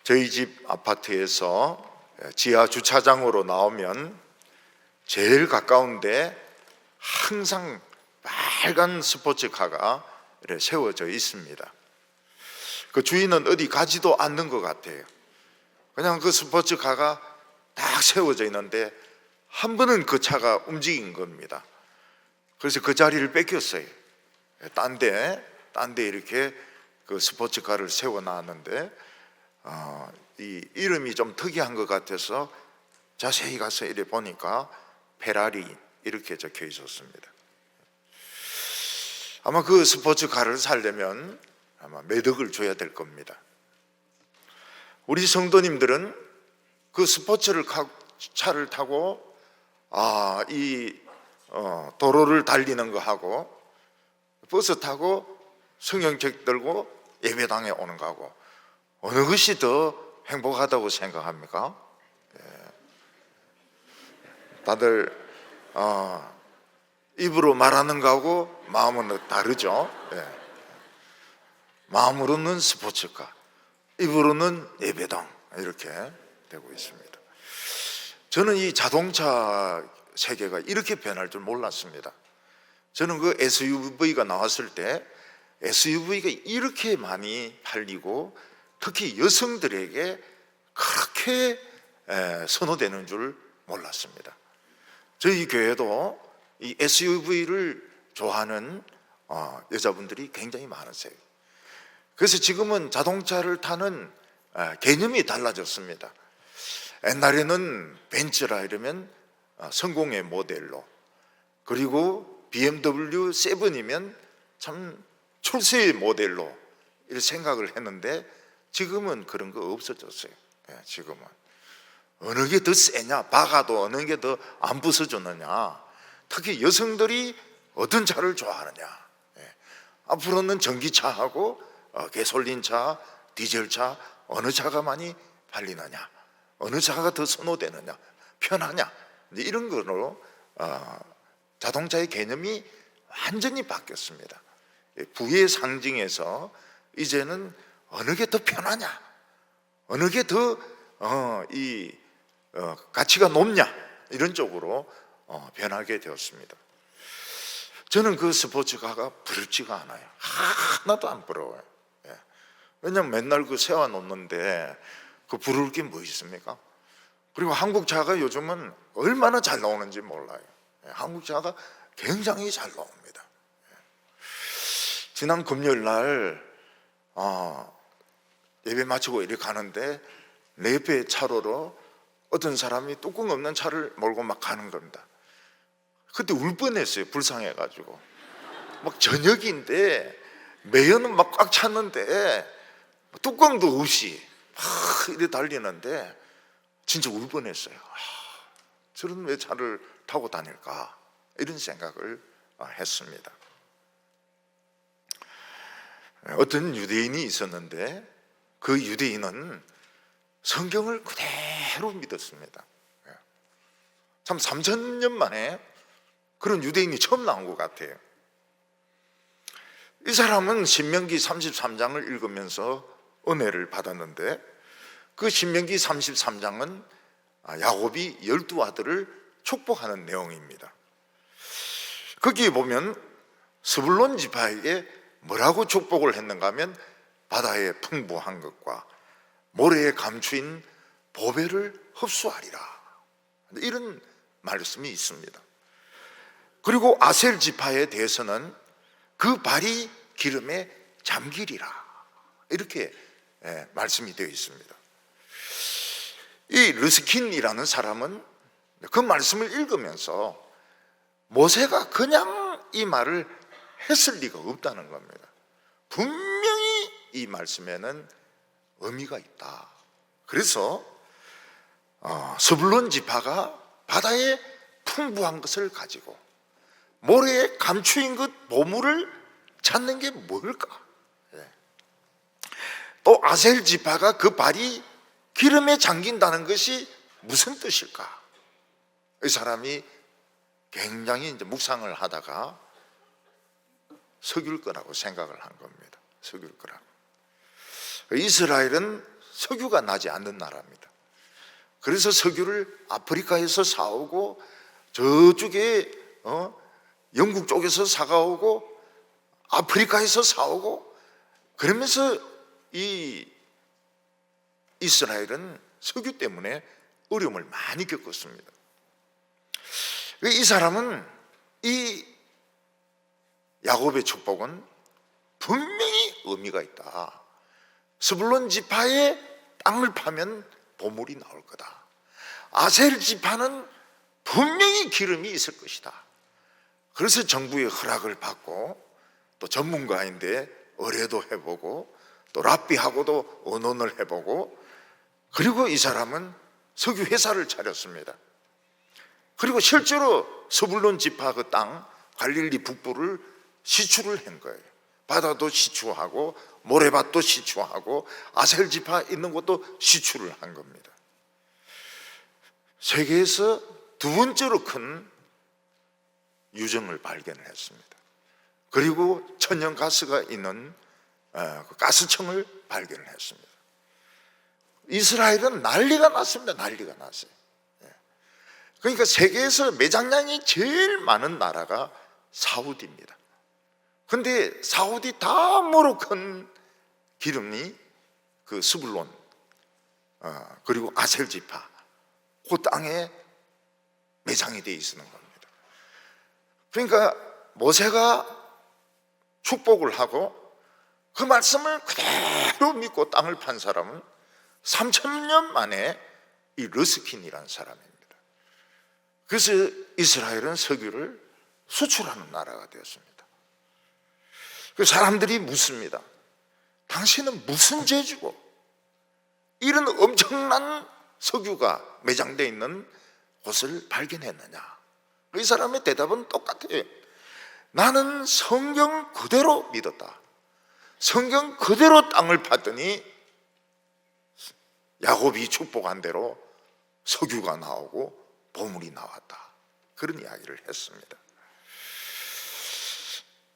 저희 집 아파트에서 지하 주차장으로 나오면 제일 가까운데 항상 빨간 스포츠카가 이렇게 세워져 있습니다. 그 주인은 어디 가지도 않는 것 같아요. 그냥 그 스포츠카가 딱 세워져 있는데 한 번은 그 차가 움직인 겁니다. 그래서 그 자리를 뺏겼어요. 딴 데 이렇게 그 스포츠카를 세워놨는데 이 이름이 좀 특이한 것 같아서 자세히 가서 이래 보니까 페라리 이렇게 적혀 있었습니다. 아마 그 스포츠카를 살려면 아마 몇 억을 줘야 될 겁니다. 우리 성도님들은 그 스포츠차를 타고 도로를 달리는 거 하고 버스 타고 성경책 들고 예배당에 오는 거하고 어느 것이 더 행복하다고 생각합니까? 다들 입으로 말하는 거하고 마음은 다르죠. 마음으로는 스포츠카, 입으로는 예배당 이렇게 되고 있습니다. 저는 이 자동차 세계가 이렇게 변할 줄 몰랐습니다. 저는 그 SUV가 나왔을 때 SUV가 이렇게 많이 팔리고 특히 여성들에게 그렇게 선호되는 줄 몰랐습니다. 저희 교회도 이 SUV를 좋아하는 여자분들이 굉장히 많으세요. 그래서 지금은 자동차를 타는 개념이 달라졌습니다. 옛날에는 벤츠라 이러면 성공의 모델로, 그리고 BMW 7이면 참 출세의 모델로 이렇게 생각을 했는데 지금은 그런 거 없어졌어요. 지금은 어느 게 더 세냐, 박아도 어느 게 더 안 부서졌느냐, 특히 여성들이 어떤 차를 좋아하느냐. 앞으로는 전기차하고 가솔린차, 디젤차 어느 차가 많이 팔리느냐, 어느 차가 더 선호되느냐, 편하냐, 이런 거로 자동차의 개념이 완전히 바뀌었습니다. 부의 상징에서 이제는 어느 게 더 편하냐, 어느 게 더 가치가 높냐, 이런 쪽으로 변하게 되었습니다. 저는 그 스포츠카가 부럽지가 않아요. 하나도 안 부러워요. 왜냐면 맨날 그 세워놓는데 그 부러울 게 뭐 있습니까? 그리고 한국 차가 요즘은 얼마나 잘 나오는지 몰라요. 한국 차가 굉장히 잘 나옵니다. 지난 금요일 날 예배 마치고 이렇게 가는데 내 옆에 차로로 어떤 사람이 뚜껑 없는 차를 몰고 막 가는 겁니다. 그때 울 뻔했어요. 불쌍해가지고. 막 저녁인데 매연은 막 꽉 찼는데 뚜껑도 없이 막 이렇게 달리는데 진짜 울 뻔했어요. 저런 왜 차를 타고 다닐까, 이런 생각을 했습니다. 어떤 유대인이 있었는데 그 유대인은 성경을 그대로 믿었습니다. 참 3000년 만에 그런 유대인이 처음 나온 것 같아요. 이 사람은 신명기 33장을 읽으면서 은혜를 받았는데 그 신명기 33장은 야곱이 12아들을 축복하는 내용입니다. 거기에 보면 스불론 지파에게 뭐라고 축복을 했는가 하면 바다의 풍부한 것과 모래에 감추인 보배를 흡수하리라, 이런 말씀이 있습니다. 그리고 아셀 지파에 대해서는 그 발이 기름에 잠기리라, 이렇게 말씀이 되어 있습니다. 이 르스킨이라는 사람은 그 말씀을 읽으면서 모세가 그냥 이 말을 했을 리가 없다는 겁니다. 분명히 이 말씀에는 의미가 있다. 그래서 스불론 지파가 바다에 풍부한 것을 가지고 모래에 감추인 것, 보물을 찾는 게 뭘까? 또 아셀 지파가 그 발이 기름에 잠긴다는 것이 무슨 뜻일까? 이 사람이 굉장히 이제 묵상을 하다가 석일 거라고 생각을 한 겁니다. 석일 거라고. 이스라엘은 석유가 나지 않는 나라입니다. 그래서 석유를 아프리카에서 사오고 저쪽에 영국 쪽에서 사가오고 아프리카에서 사오고, 그러면서 이 이스라엘은 석유 때문에 어려움을 많이 겪었습니다. 이 사람은, 이 야곱의 축복은 분명히 의미가 있다. 스불론 지파의 땅을 파면 보물이 나올 거다. 아셀 지파는 분명히 기름이 있을 것이다. 그래서 정부의 허락을 받고, 또 전문가인데 의뢰도 해보고, 또 랍비하고도 의논을 해보고, 그리고 이 사람은 석유 회사를 차렸습니다. 그리고 실제로 스불론 지파 그 땅 갈릴리 북부를 시추를 한 거예요. 바다도 시추하고 모래밭도 시추하고 아셀 지파 있는 곳도 시추를 한 겁니다. 세계에서 두 번째로 큰 유정을 발견했습니다. 그리고 천연가스가 있는 그 가스청을 발견했습니다. 이스라엘은 난리가 났습니다. 난리가 났어요. 그러니까 세계에서 매장량이 제일 많은 나라가 사우디입니다. 근데 사우디 다음으로 큰 기름이 그 스불론 그리고 아셀 지파 그 땅에 매장이 되어 있는 겁니다. 그러니까 모세가 축복을 하고 그 말씀을 그대로 믿고 땅을 판 사람은 3,000년 만에 이 르스킨이라는 사람입니다. 그래서 이스라엘은 석유를 수출하는 나라가 되었습니다. 그 사람들이 묻습니다. 당신은 무슨 죄지고 이런 엄청난 석유가 매장되어 있는 곳을 발견했느냐? 이 사람의 대답은 똑같아요. 나는 성경 그대로 믿었다. 성경 그대로 땅을 팠더니 야곱이 축복한 대로 석유가 나오고 보물이 나왔다. 그런 이야기를 했습니다.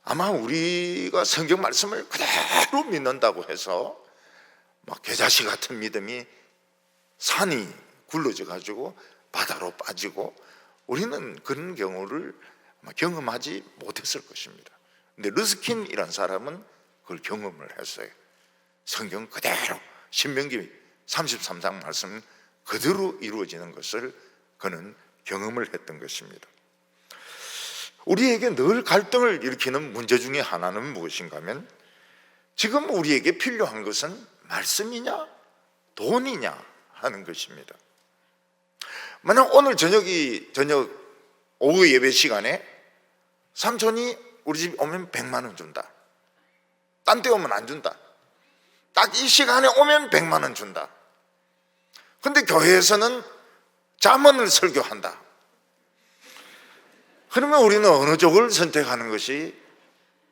아마 우리가 성경 말씀을 그대로 믿는다고 해서 막 겨자씨 같은 믿음이 산이 굴러져 가지고 바다로 빠지고 우리는 그런 경우를 아마 경험하지 못했을 것입니다. 근데 르스킨이라는 사람은 그걸 경험을 했어요. 성경 그대로 신명기 33장 말씀 그대로 이루어지는 것을 그는 경험을 했던 것입니다. 우리에게 늘 갈등을 일으키는 문제 중에 하나는 무엇인가 하면 지금 우리에게 필요한 것은 말씀이냐 돈이냐 하는 것입니다. 만약 오늘 저녁 오후 예배 시간에 삼촌이 우리 집 오면 100만 원 준다. 딴 데 오면 안 준다. 딱 이 시간에 오면 100만 원 준다. 근데 교회에서는 잠언을 설교한다. 그러면 우리는 어느 쪽을 선택하는 것이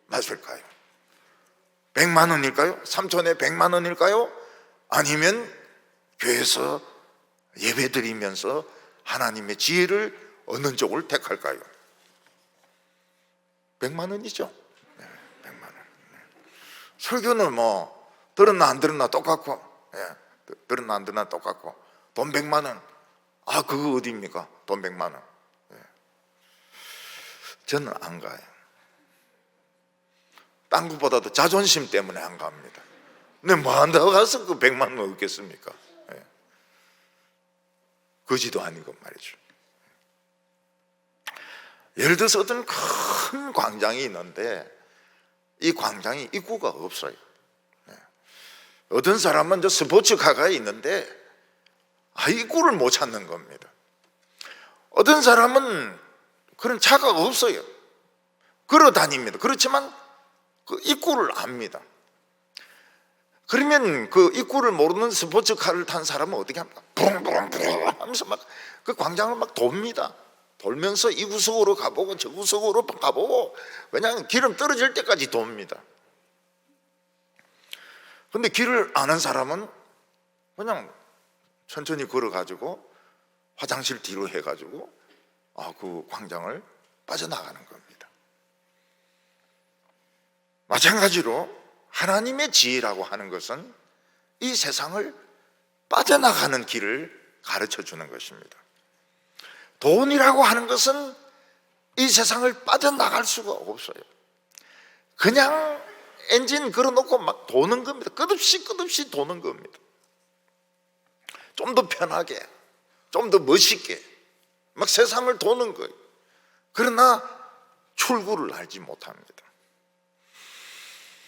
맞을까요? 100만 원일까요? 삼촌의 100만 원일까요? 아니면 교회에서 예배드리면서 하나님의 지혜를 얻는 쪽을 택할까요? 100만 원이죠. 네, 100만 원. 네. 설교는 뭐 들었나 안 들었나 똑같고, 들었나 안 들었나 똑같고, 돈 100만 원. 아, 그거 어디입니까? 돈 100만 원. 저는 안 가요. 딴 것보다도 자존심 때문에 안 갑니다. 근데 뭐 한다고 가서 그 100만 원 얻겠습니까? 거지도 아니고 말이죠. 예를 들어서 어떤 큰 광장이 있는데 이 광장이 입구가 없어요. 어떤 사람은 저 스포츠카가 있는데 입구를 못 찾는 겁니다. 어떤 사람은 그런 차가 없어요. 걸어 다닙니다. 그렇지만 그 입구를 압니다. 그러면 그 입구를 모르는 스포츠카를 탄 사람은 어떻게 합니까? 부릉부릉부릉 하면서 막 그 광장을 막 돕니다. 돌면서 이 구석으로 가보고 저 구석으로 가보고 그냥 기름 떨어질 때까지 돕니다. 근데 길을 아는 사람은 그냥 천천히 걸어가지고 화장실 뒤로 해가지고 그 광장을 빠져나가는 겁니다. 마찬가지로 하나님의 지혜라고 하는 것은 이 세상을 빠져나가는 길을 가르쳐 주는 것입니다. 돈이라고 하는 것은 이 세상을 빠져나갈 수가 없어요. 그냥 엔진 걸어놓고 막 도는 겁니다. 끝없이 도는 겁니다. 좀 더 편하게, 좀 더 멋있게 막 세상을 도는 거예요. 그러나 출구를 알지 못합니다.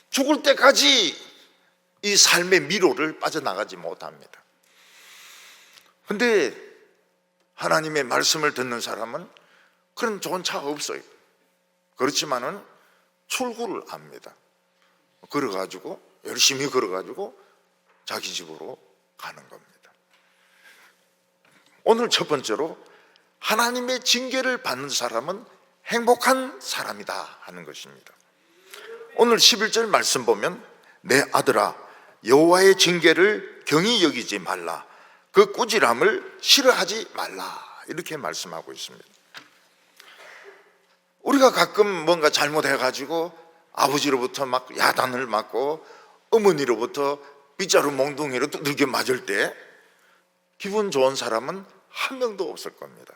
죽을 때까지 이 삶의 미로를 빠져나가지 못합니다. 근데 하나님의 말씀을 듣는 사람은 그런 좋은 차 없어요. 그렇지만은 출구를 압니다. 걸어가지고 열심히 걸어가지고 자기 집으로 가는 겁니다. 오늘 첫 번째로 하나님의 징계를 받는 사람은 행복한 사람이다 하는 것입니다. 오늘 11절 말씀 보면 내 아들아 여호와의 징계를 경히 여기지 말라 그 꾸지람을 싫어하지 말라 이렇게 말씀하고 있습니다. 우리가 가끔 뭔가 잘못해가지고 아버지로부터 막 야단을 맞고 어머니로부터 빗자루 몽둥이로 두들겨 맞을 때 기분 좋은 사람은 한 명도 없을 겁니다.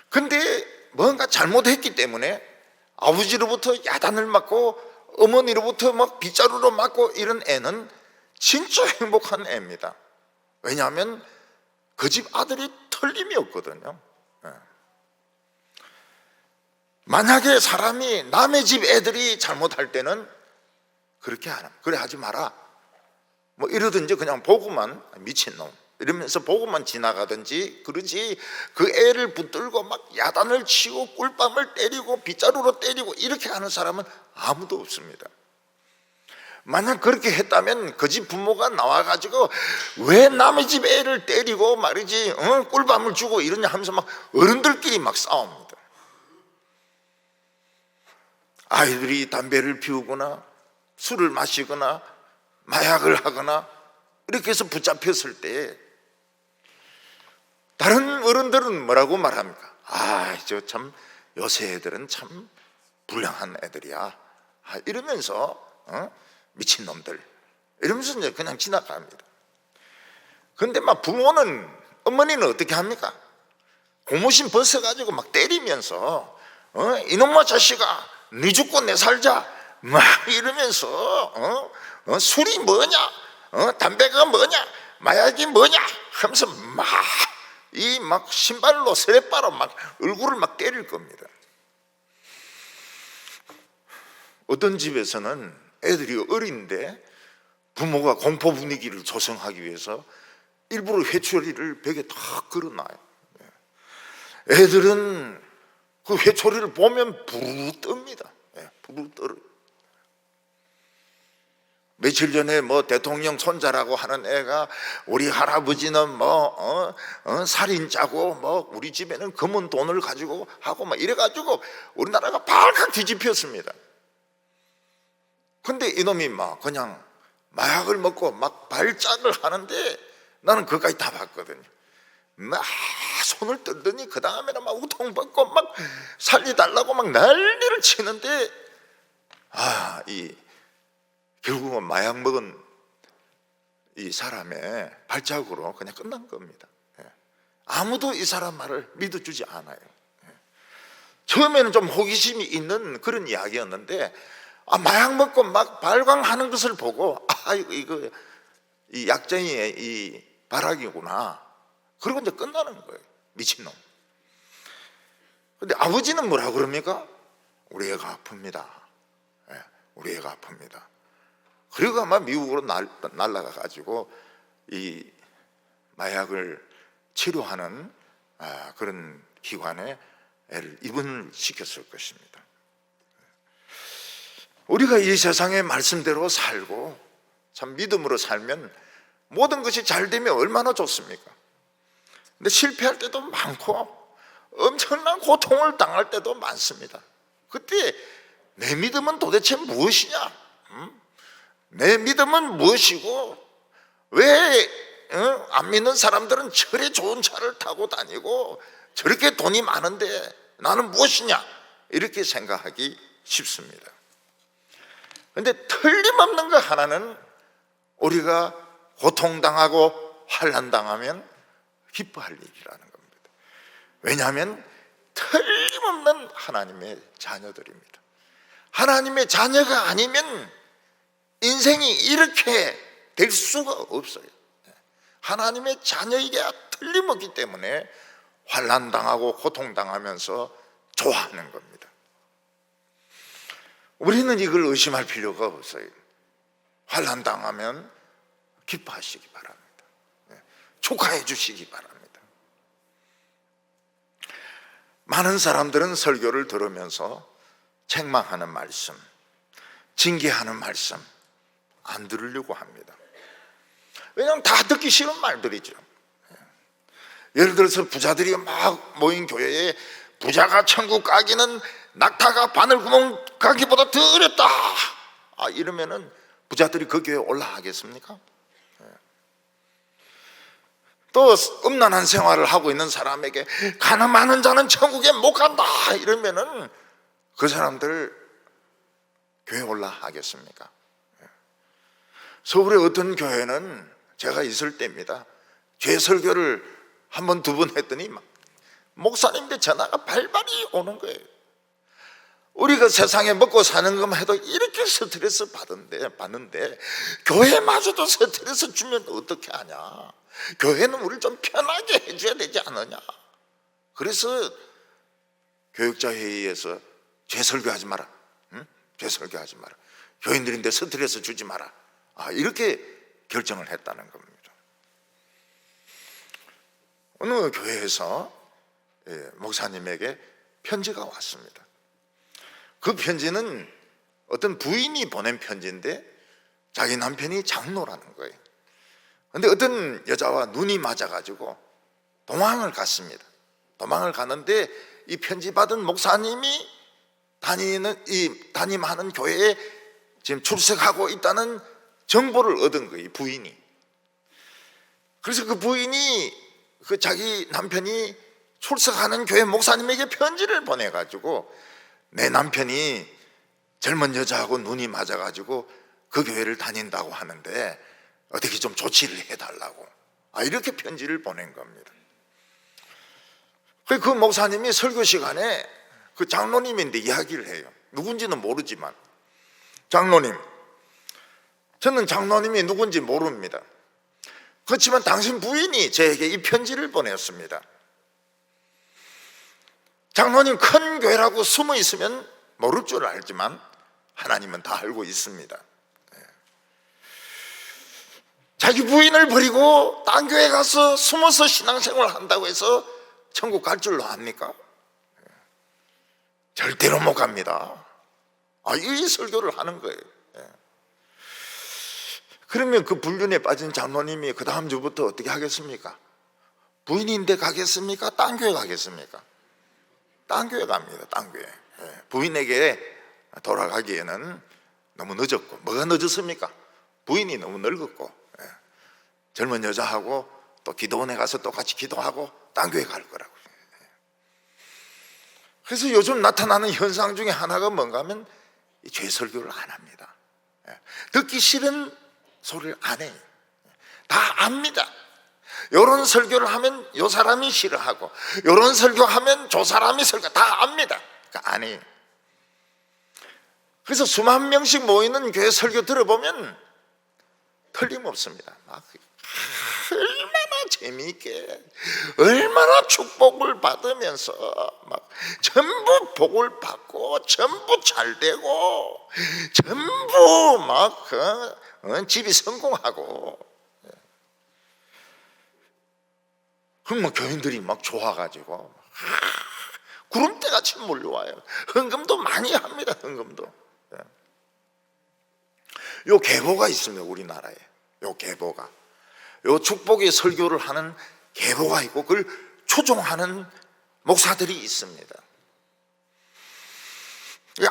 근데 뭔가 잘못했기 때문에 아버지로부터 야단을 맞고 어머니로부터 막 빗자루로 맞고 이런 애는 진짜 행복한 애입니다. 왜냐하면 그 집 아들이 틀림이 없거든요. 만약에 사람이 남의 집 애들이 잘못할 때는 그렇게 안 합니다. 그래 하지 마라 뭐 이러든지 그냥 보고만 미친놈 이러면서 보고만 지나가든지 그러지 그 애를 붙들고 막 야단을 치고 꿀밤을 때리고 빗자루로 때리고 이렇게 하는 사람은 아무도 없습니다. 만약 그렇게 했다면 그 집 부모가 나와가지고 왜 남의 집 애를 때리고 말이지 꿀밤을 주고 이러냐 하면서 막 어른들끼리 막 싸웁니다. 아이들이 담배를 피우거나 술을 마시거나 마약을 하거나 이렇게 해서 붙잡혔을 때 다른 어른들은 뭐라고 말합니까? 저 참 요새 애들은 참 불량한 애들이야 이러면서 미친놈들 이러면서 이제 그냥 지나갑니다. 그런데 막 부모는 어머니는 어떻게 합니까? 고무신 벗어가지고 막 때리면서 이놈의 자식아 네 죽고 내 살자 막 이러면서 술이 뭐냐 담배가 뭐냐 마약이 뭐냐 하면서 막 신발로 세례바로 막 얼굴을 막 때릴 겁니다. 어떤 집에서는 애들이 어린데 부모가 공포 분위기를 조성하기 위해서 일부러 회초리를 벽에 탁 걸어놔요. 애들은 그 회초리를 보면 부르르 뜹니다. 부르르 떨어요. 며칠 전에 뭐 대통령 손자라고 하는 애가 우리 할아버지는 살인자고 우리 집에는 검은 돈을 가지고 하고 막 이래가지고 우리나라가 발칵 뒤집혔습니다. 근데 이놈이 막 그냥 마약을 먹고 막 발작을 하는데 나는 그까지 다 봤거든요. 막 손을 떨더니 그 다음에는 막 우통벗고 막 살리달라고 막 난리를 치는데 결국은 마약 먹은 이 사람의 발작으로 그냥 끝난 겁니다. 아무도 이 사람 말을 믿어주지 않아요. 처음에는 좀 호기심이 있는 그런 이야기였는데 마약 먹고 막 발광하는 것을 보고 이거 이 약쟁이의 이 발악이구나. 그리고 이제 끝나는 거예요. 미친놈. 근데 아버지는 뭐라 그럽니까? 우리 애가 아픕니다. 우리 애가 아픕니다. 그리고 아마 미국으로 날아가 가지고 이 마약을 치료하는 그런 기관에 애를 입원을 시켰을 것입니다. 우리가 이 세상의 말씀대로 살고 참 믿음으로 살면 모든 것이 잘 되면 얼마나 좋습니까? 근데 실패할 때도 많고 엄청난 고통을 당할 때도 많습니다. 그때 내 믿음은 도대체 무엇이냐? 내 믿음은 무엇이고 왜 안 믿는 사람들은 저래 좋은 차를 타고 다니고 저렇게 돈이 많은데 나는 무엇이냐? 이렇게 생각하기 쉽습니다. 그런데 틀림없는 거 하나는 우리가 고통당하고 환난당하면 기뻐할 일이라는 겁니다. 왜냐하면 틀림없는 하나님의 자녀들입니다. 하나님의 자녀가 아니면 인생이 이렇게 될 수가 없어요. 하나님의 자녀이게 틀림없기 때문에 환난당하고 고통당하면서 좋아하는 겁니다. 우리는 이걸 의심할 필요가 없어요. 환난당하면 기뻐하시기 바랍니다. 축하해 주시기 바랍니다. 많은 사람들은 설교를 들으면서 책망하는 말씀, 징계하는 말씀 안 들으려고 합니다. 왜냐하면 다 듣기 싫은 말들이죠. 예를 들어서 부자들이 막 모인 교회에 부자가 천국 가기는 낙타가 바늘구멍 가기보다 더 어렵다, 이러면은 부자들이 그 교회에 올라가겠습니까? 또 음란한 생활을 하고 있는 사람에게 가늠 많은 자는 천국에 못 간다 이러면은 그 사람들 교회에 올라가겠습니까? 서울의 어떤 교회는 제가 있을 때입니다. 죄 설교를 한 번, 두 번 했더니 막 목사님들 전화가 발발이 오는 거예요. 우리가 세상에 먹고 사는 것만 해도 이렇게 스트레스 받는데 교회마저도 스트레스 주면 어떻게 하냐. 교회는 우리를 좀 편하게 해줘야 되지 않느냐. 그래서 교육자 회의에서 죄 설교하지 마라, 죄 설교하지 마라, 교인들인데 스트레스 주지 마라, 이렇게 결정을 했다는 겁니다. 어느 교회에서 목사님에게 편지가 왔습니다. 그 편지는 어떤 부인이 보낸 편지인데 자기 남편이 장로라는 거예요. 그런데 어떤 여자와 눈이 맞아가지고 도망을 갔습니다. 도망을 가는데 이 편지 받은 목사님이 담임하는 교회에 지금 출석하고 있다는 정보를 얻은 거예요, 부인이. 그래서 그 부인이 그 자기 남편이 출석하는 교회 목사님에게 편지를 보내가지고 내 남편이 젊은 여자하고 눈이 맞아가지고 그 교회를 다닌다고 하는데 어떻게 좀 조치를 해달라고, 이렇게 편지를 보낸 겁니다. 그 목사님이 설교 시간에 그 장로님인데 이야기를 해요. 누군지는 모르지만, 장로님, 저는 장로님이 누군지 모릅니다. 그렇지만 당신 부인이 저에게 이 편지를 보냈습니다. 장로님, 큰 교회라고 숨어 있으면 모를 줄 알지만 하나님은 다 알고 있습니다. 자기 부인을 버리고 딴 교회 가서 숨어서 신앙생활을 한다고 해서 천국 갈 줄로 압니까? 절대로 못 갑니다. 이 설교를 하는 거예요. 그러면 그 불륜에 빠진 장로님이 그 다음 주부터 어떻게 하겠습니까? 부인인데 가겠습니까? 딴 교회 가겠습니까? 딴 교회 갑니다. 딴 교회. 부인에게 돌아가기에는 너무 늦었고, 뭐가 늦었습니까? 부인이 너무 늙었고, 젊은 여자하고 또 기도원에 가서 또 같이 기도하고 딴 교회 갈 거라고. 그래서 요즘 나타나는 현상 중에 하나가 뭔가 하면 죄 설교를 안 합니다. 듣기 싫은 소리를 안 해요. 다 압니다. 요런 설교를 하면 요 사람이 싫어하고, 요런 설교하면 저 사람이 다 압니다. 그러니까 안 해요. 그래서 수만 명씩 모이는 교회 설교 들어보면 틀림없습니다. 얼마나 재미있게, 얼마나 축복을 받으면서 막 전부 복을 받고, 전부 잘 되고, 전부 막 집이 성공하고. 그럼 뭐 교인들이 막 좋아가지고 구름대같이 몰려와요. 헌금도 많이 합니다. 헌금도. 요 계보가 있습니다. 우리나라에 요 계보가, 요 축복의 설교를 하는 계보가 있고 그걸 추종하는 목사들이 있습니다.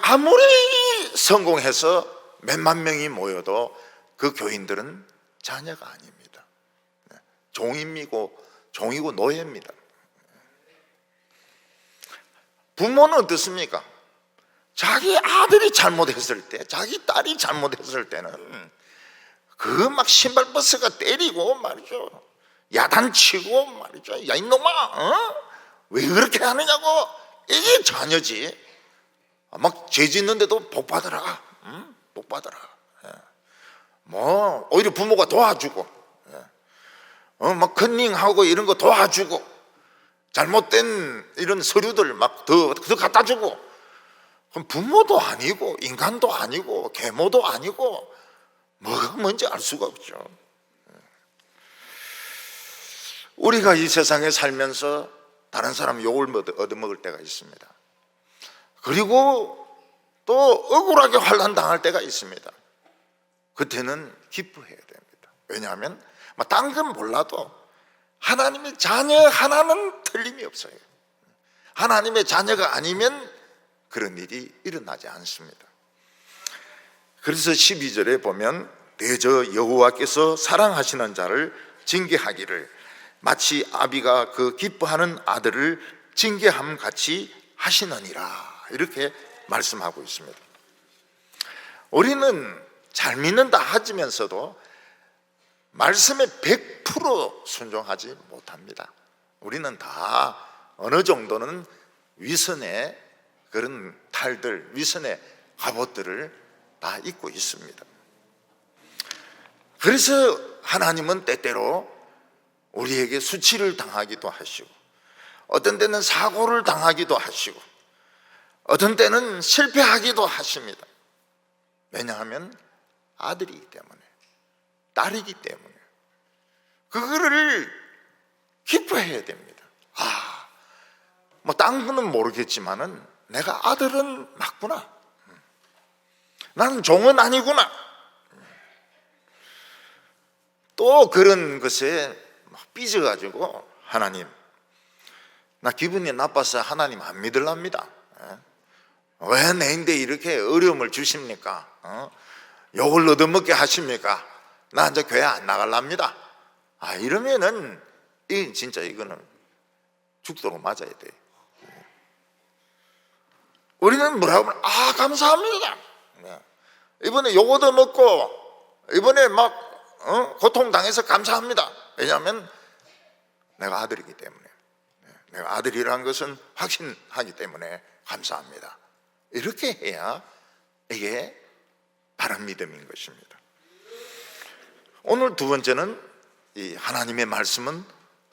아무리 성공해서 몇만 명이 모여도 그 교인들은 자녀가 아닙니다. 종이고 노예입니다. 부모는 어떻습니까? 자기 아들이 잘못했을 때, 자기 딸이 잘못했을 때는 그 막 신발버스가 때리고 말이죠, 야단치고 말이죠. 야 이놈아, 왜 그렇게 하느냐고. 이게 자녀지. 막 죄 짓는데도 복 받으라, 복 받으라. 뭐 오히려 부모가 도와주고, 막 컨닝하고 이런 거 도와주고, 잘못된 이런 서류들 막 더 갖다 주고. 그럼 부모도 아니고 인간도 아니고 계모도 아니고 뭐가 뭔지 알 수가 없죠. 우리가 이 세상에 살면서 다른 사람 욕을 얻어먹을 때가 있습니다. 그리고 또 억울하게 환난 당할 때가 있습니다. 그때는 기뻐해야 됩니다. 왜냐하면 딴 건 몰라도 하나님의 자녀 하나는 틀림이 없어요. 하나님의 자녀가 아니면 그런 일이 일어나지 않습니다. 그래서 12절에 보면 대저 여호와께서 사랑하시는 자를 징계하기를 마치 아비가 그 기뻐하는 아들을 징계함 같이 하시느니라, 이렇게 말씀하고 있습니다. 우리는 잘 믿는다 하면서도 말씀에 100% 순종하지 못합니다. 우리는 다 어느 정도는 위선의 그런 탈들, 위선의 갑옷들을 다 입고 있습니다. 그래서 하나님은 때때로 우리에게 수치를 당하기도 하시고, 어떤 때는 사고를 당하기도 하시고, 어떤 때는 실패하기도 하십니다. 왜냐하면 아들이기 때문에, 딸이기 때문에. 그거를 기뻐해야 됩니다. 뭐 딴 거는 모르겠지만은 내가 아들은 맞구나, 나는 종은 아니구나. 또 그런 것에 삐져가지고 하나님, 나 기분이 나빠서 하나님 안 믿으랍니다. 왜 내인데 이렇게 어려움을 주십니까? 욕을 얻어먹게 하십니까? 나 이제 교회 안 나갈랍니다. 이러면은 진짜 이거는 죽도록 맞아야 돼. 우리는 뭐라고 하면 감사합니다. 이번에 욕 얻어먹고 이번에 막 고통당해서 감사합니다. 왜냐하면 내가 아들이기 때문에, 내가 아들이라는 것은 확신하기 때문에 감사합니다. 이렇게 해야 이게 바른 믿음인 것입니다. 오늘 두 번째는 이 하나님의 말씀은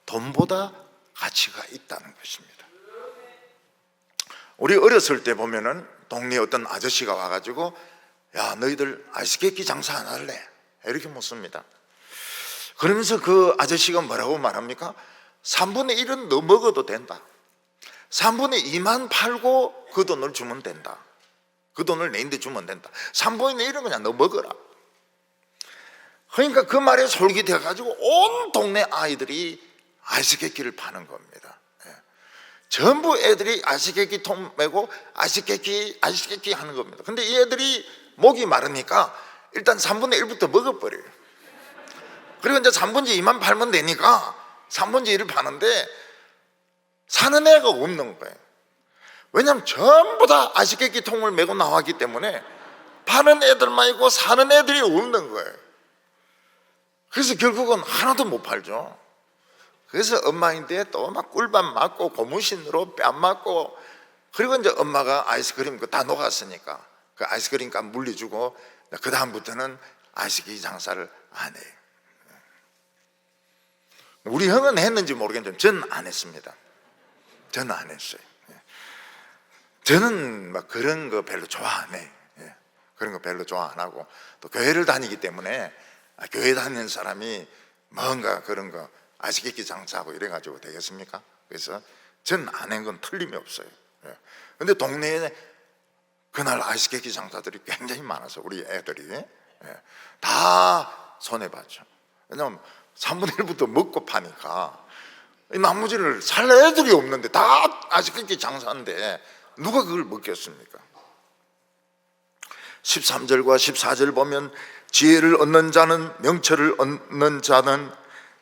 돈보다 가치가 있다는 것입니다. 우리 어렸을 때 보면은 동네에 어떤 아저씨가 와가지고 야 너희들 아이스케이크 장사 안 할래? 이렇게 묻습니다. 그러면서 그 아저씨가 뭐라고 말합니까? 3분의 1은 너 먹어도 된다. 3분의 2만 팔고 그 돈을 주면 된다. 그 돈을 내인데 주면 된다. 3분의 1은 그냥 너 먹어라. 그러니까 그 말에 솔깃해가지고 온 동네 아이들이 아이스케이크를 파는 겁니다. 전부 애들이 아이스케이크 통 메고 아이스케이크 하는 겁니다. 근데 이 애들이 목이 마르니까 일단 3분의 1부터 먹어버려요. 그리고 이제 3분의 2만 팔면 되니까 3분의 1을 파는데 사는 애가 없는 거예요. 왜냐하면 전부 다 아이스케이크 통을 메고 나왔기 때문에 파는 애들만 있고 사는 애들이 없는 거예요. 그래서 결국은 하나도 못 팔죠. 그래서 엄마인데 또 막 꿀밤 맞고 고무신으로 뺨 맞고, 그리고 이제 엄마가 아이스크림 다 녹았으니까 그 아이스크림 값 물려주고 그 다음부터는 아이스케이크 장사를 안 해요. 우리 형은 했는지 모르겠는데 저는 안 했습니다. 저는 안 했어요. 저는 막 그런 거 별로 좋아 안 해요. 그런 거 별로 좋아 안 하고, 또 교회를 다니기 때문에 교회 다니는 사람이 뭔가 그런 거 아이스케이크 장사하고 이래가지고 되겠습니까? 그래서 전 안 한 건 틀림이 없어요. 근데 동네에 그날 아이스케이크 장사들이 굉장히 많아서 우리 애들이 다 손해봤죠. 왜냐하면 3분의 1부터 먹고 파니까 나머지를 살 애들이 없는데 다 아이스케이크 장사인데 누가 그걸 먹겠습니까? 13절과 14절 보면 지혜를 얻는 자는 명철을 얻는 자는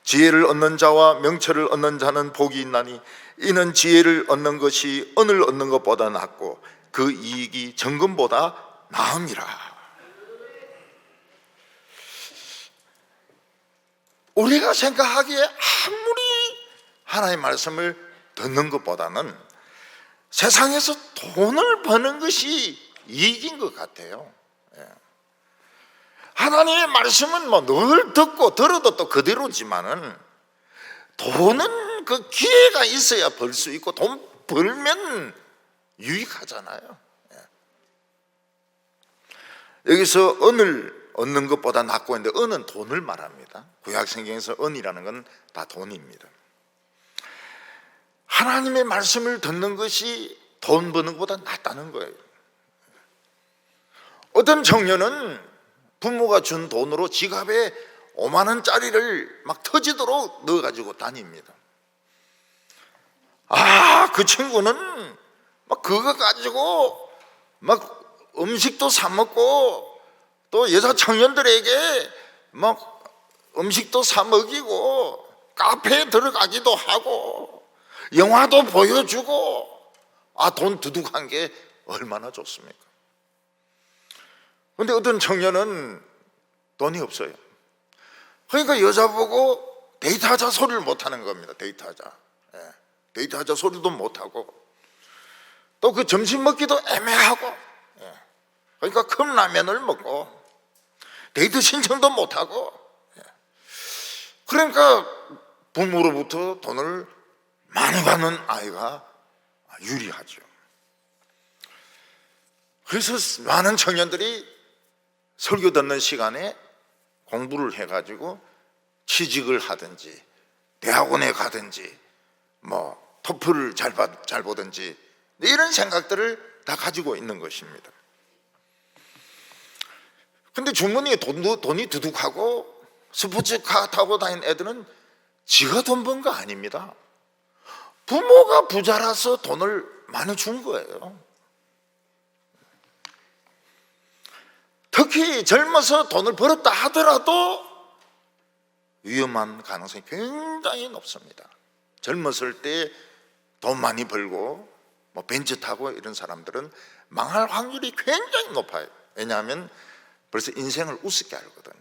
지혜를 얻는 자와 명철을 얻는 자는 복이 있나니 이는 지혜를 얻는 것이 은을 얻는 것보다 낫고 그 이익이 정금보다 나음이라. 우리가 생각하기에 아무리 하나님의 말씀을 듣는 것보다는 세상에서 돈을 버는 것이 이익인 것 같아요. 하나님의 말씀은 뭐 늘 듣고 들어도 또 그대로지만은 돈은 그 기회가 있어야 벌 수 있고 돈 벌면 유익하잖아요. 여기서 은을 얻는 것보다 낫고 있는데 은은 돈을 말합니다. 구약 성경에서 은이라는 건 다 돈입니다. 하나님의 말씀을 듣는 것이 돈 버는 것보다 낫다는 거예요. 어떤 청년은 부모가 준 돈으로 지갑에 5만 원짜리를 막 터지도록 넣어가지고 다닙니다. 그 친구는 막 그거 가지고 막 음식도 사 먹고 또 여자 청년들에게 막 음식도 사 먹이고 카페에 들어가기도 하고 영화도 보여주고 돈 두둑한 게 얼마나 좋습니까? 그런데 어떤 청년은 돈이 없어요. 그러니까 여자 보고 데이트하자 소리를 못하는 겁니다. 데이트하자 소리도 못하고 또 그 점심 먹기도 애매하고 그러니까 컵라면을 먹고 데이트 신청도 못하고 그러니까 부모로부터 돈을 많이 받는 아이가 유리하죠. 그래서 많은 청년들이 설교 듣는 시간에 공부를 해가지고 취직을 하든지 대학원에 가든지 뭐 토플을 잘 보든지 이런 생각들을 다 가지고 있는 것입니다. 근데 주머니에 돈이 두둑하고 스포츠카 타고 다니는 애들은 지가 돈 번 거 아닙니다. 부모가 부자라서 돈을 많이 준 거예요. 특히 젊어서 돈을 벌었다 하더라도 위험한 가능성이 굉장히 높습니다. 젊었을 때 돈 많이 벌고 뭐 벤츠 타고 이런 사람들은 망할 확률이 굉장히 높아요. 왜냐하면 벌써 인생을 우습게 알거든요.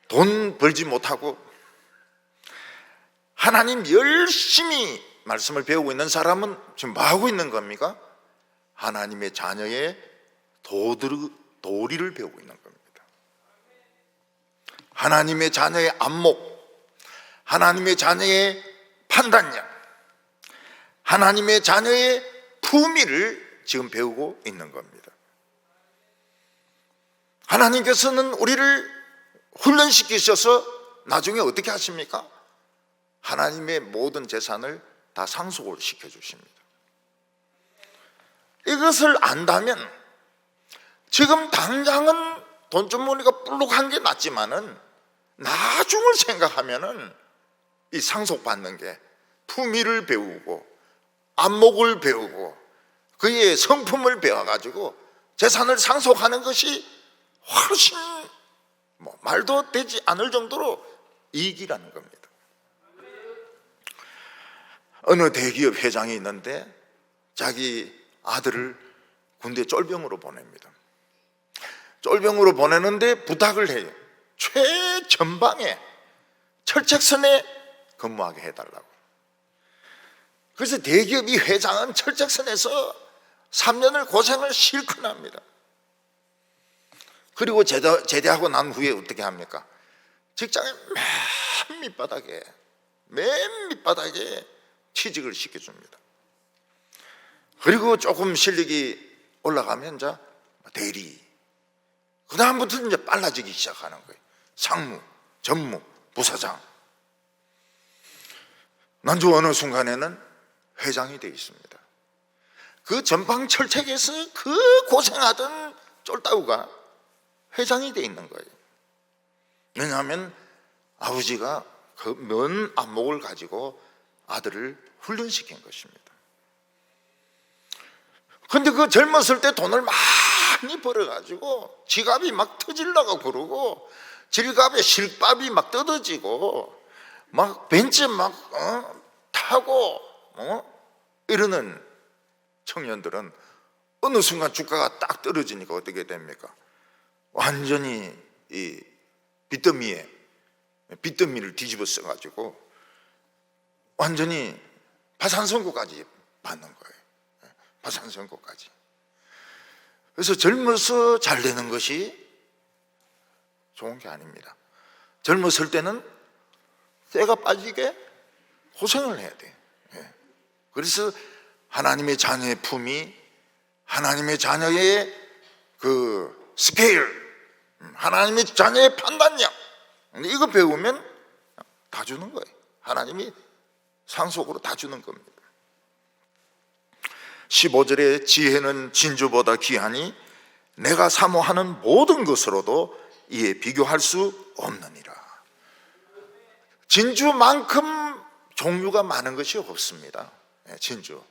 돈 벌지 못하고 하나님 열심히 말씀을 배우고 있는 사람은 지금 뭐 하고 있는 겁니까? 하나님의 자녀의 도리를 배우고 있는 겁니다. 하나님의 자녀의 안목, 하나님의 자녀의 판단력, 하나님의 자녀의 품위를 지금 배우고 있는 겁니다. 하나님께서는 우리를 훈련시키셔서 나중에 어떻게 하십니까? 하나님의 모든 재산을 다 상속을 시켜주십니다. 이것을 안다면 지금 당장은 돈주머니가 불룩한 게 낫지만은 나중을 생각하면은 이 상속받는 게 품위를 배우고 안목을 배우고 그의 성품을 배워가지고 재산을 상속하는 것이 훨씬 말도 되지 않을 정도로 이익이라는 겁니다. 어느 대기업 회장이 있는데 자기 아들을 군대 쫄병으로 보냅니다. 쫄병으로 보내는데 부탁을 해요. 최전방에 철책선에 근무하게 해달라고. 그래서 대기업 이 회장은 철책선에서 3년을 고생을 실컷 합니다. 그리고 제대하고 난 후에 어떻게 합니까? 직장의 맨 밑바닥에 취직을 시켜줍니다. 그리고 조금 실력이 올라가면 이제 대리, 그 다음부터 이제 빨라지기 시작하는 거예요. 상무, 전무, 부사장. 난주 어느 순간에는 회장이 되어 있습니다. 그 전방 철책에서 그 고생하던 쫄따구가 회장이 되어 있는 거예요. 왜냐하면 아버지가 그 먼 안목을 가지고 아들을 훈련시킨 것입니다. 근데 그 젊었을 때 돈을 많이 벌어가지고 지갑이 막 터질라고 그러고 지갑에 실밥이 막 뜯어지고 막 벤츠 막 타고 이러는 청년들은 어느 순간 주가가 딱 떨어지니까 어떻게 됩니까? 완전히 이 빚더미를 뒤집어 써가지고 완전히 파산 선고까지 받는 거예요. 파산 선고까지. 그래서 젊어서 잘 되는 것이 좋은 게 아닙니다. 젊었을 때는 쇠가 빠지게 고생을 해야 돼. 그래서 하나님의 자녀의 품위, 하나님의 자녀의 그 스케일, 하나님의 자녀의 판단력, 이거 배우면 다 주는 거예요. 하나님이 상속으로 다 주는 겁니다. 15절에 지혜는 진주보다 귀하니 내가 사모하는 모든 것으로도 이에 비교할 수 없느니라. 진주만큼 종류가 많은 것이 없습니다. 진주.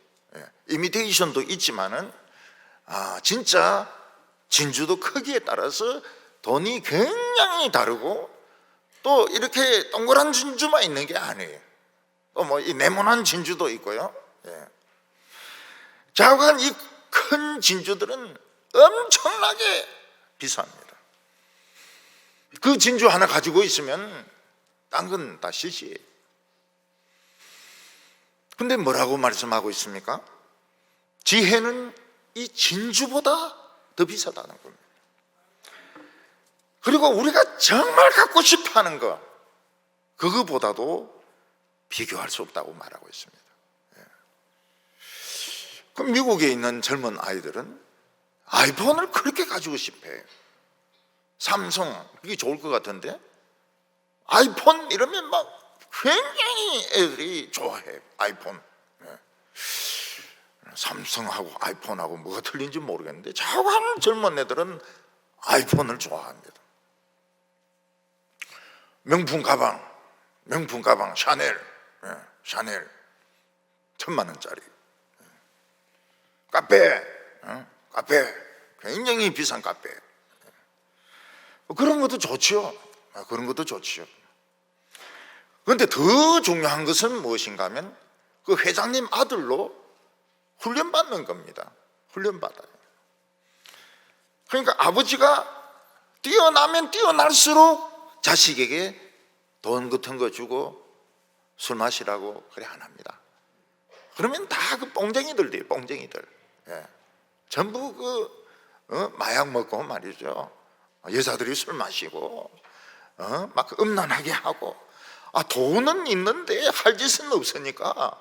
이미테이션도 있지만은 진짜 진주도 크기에 따라서 돈이 굉장히 다르고, 또 이렇게 동그란 진주만 있는 게 아니에요. 또 뭐 이 네모난 진주도 있고요. 자관 이 큰 진주들은 엄청나게 비쌉니다. 그 진주 하나 가지고 있으면 딴 건 다 시시해요. 근데 뭐라고 말씀하고 있습니까? 지혜는 이 진주보다 더 비싸다는 겁니다. 그리고 우리가 정말 갖고 싶어 하는 것, 그거보다도 비교할 수 없다고 말하고 있습니다. 그럼 미국에 있는 젊은 아이들은 아이폰을 그렇게 가지고 싶어 해요. 삼성, 그게 좋을 것 같은데 아이폰 이러면 막 굉장히 애들이 좋아해요. 아이폰. 삼성하고 아이폰하고 뭐가 틀린지 모르겠는데 자관 젊은 애들은 아이폰을 좋아합니다. 명품 가방 샤넬 1,000만 원짜리. 카페 굉장히 비싼 카페. 그런 것도 좋죠. 그런 것도 좋죠. 그런데 더 중요한 것은 무엇인가 하면 그 회장님 아들로 훈련받는 겁니다. 훈련받아요. 그러니까 아버지가 뛰어나면 뛰어날수록 자식에게 돈 같은 거 주고 술 마시라고 그래 안 합니다. 그러면 다 그 뽕쟁이들 돼요. 뽕쟁이들. 전부 마약 먹고 말이죠. 여자들이 술 마시고 막 음란하게 하고, 돈은 있는데 할 짓은 없으니까,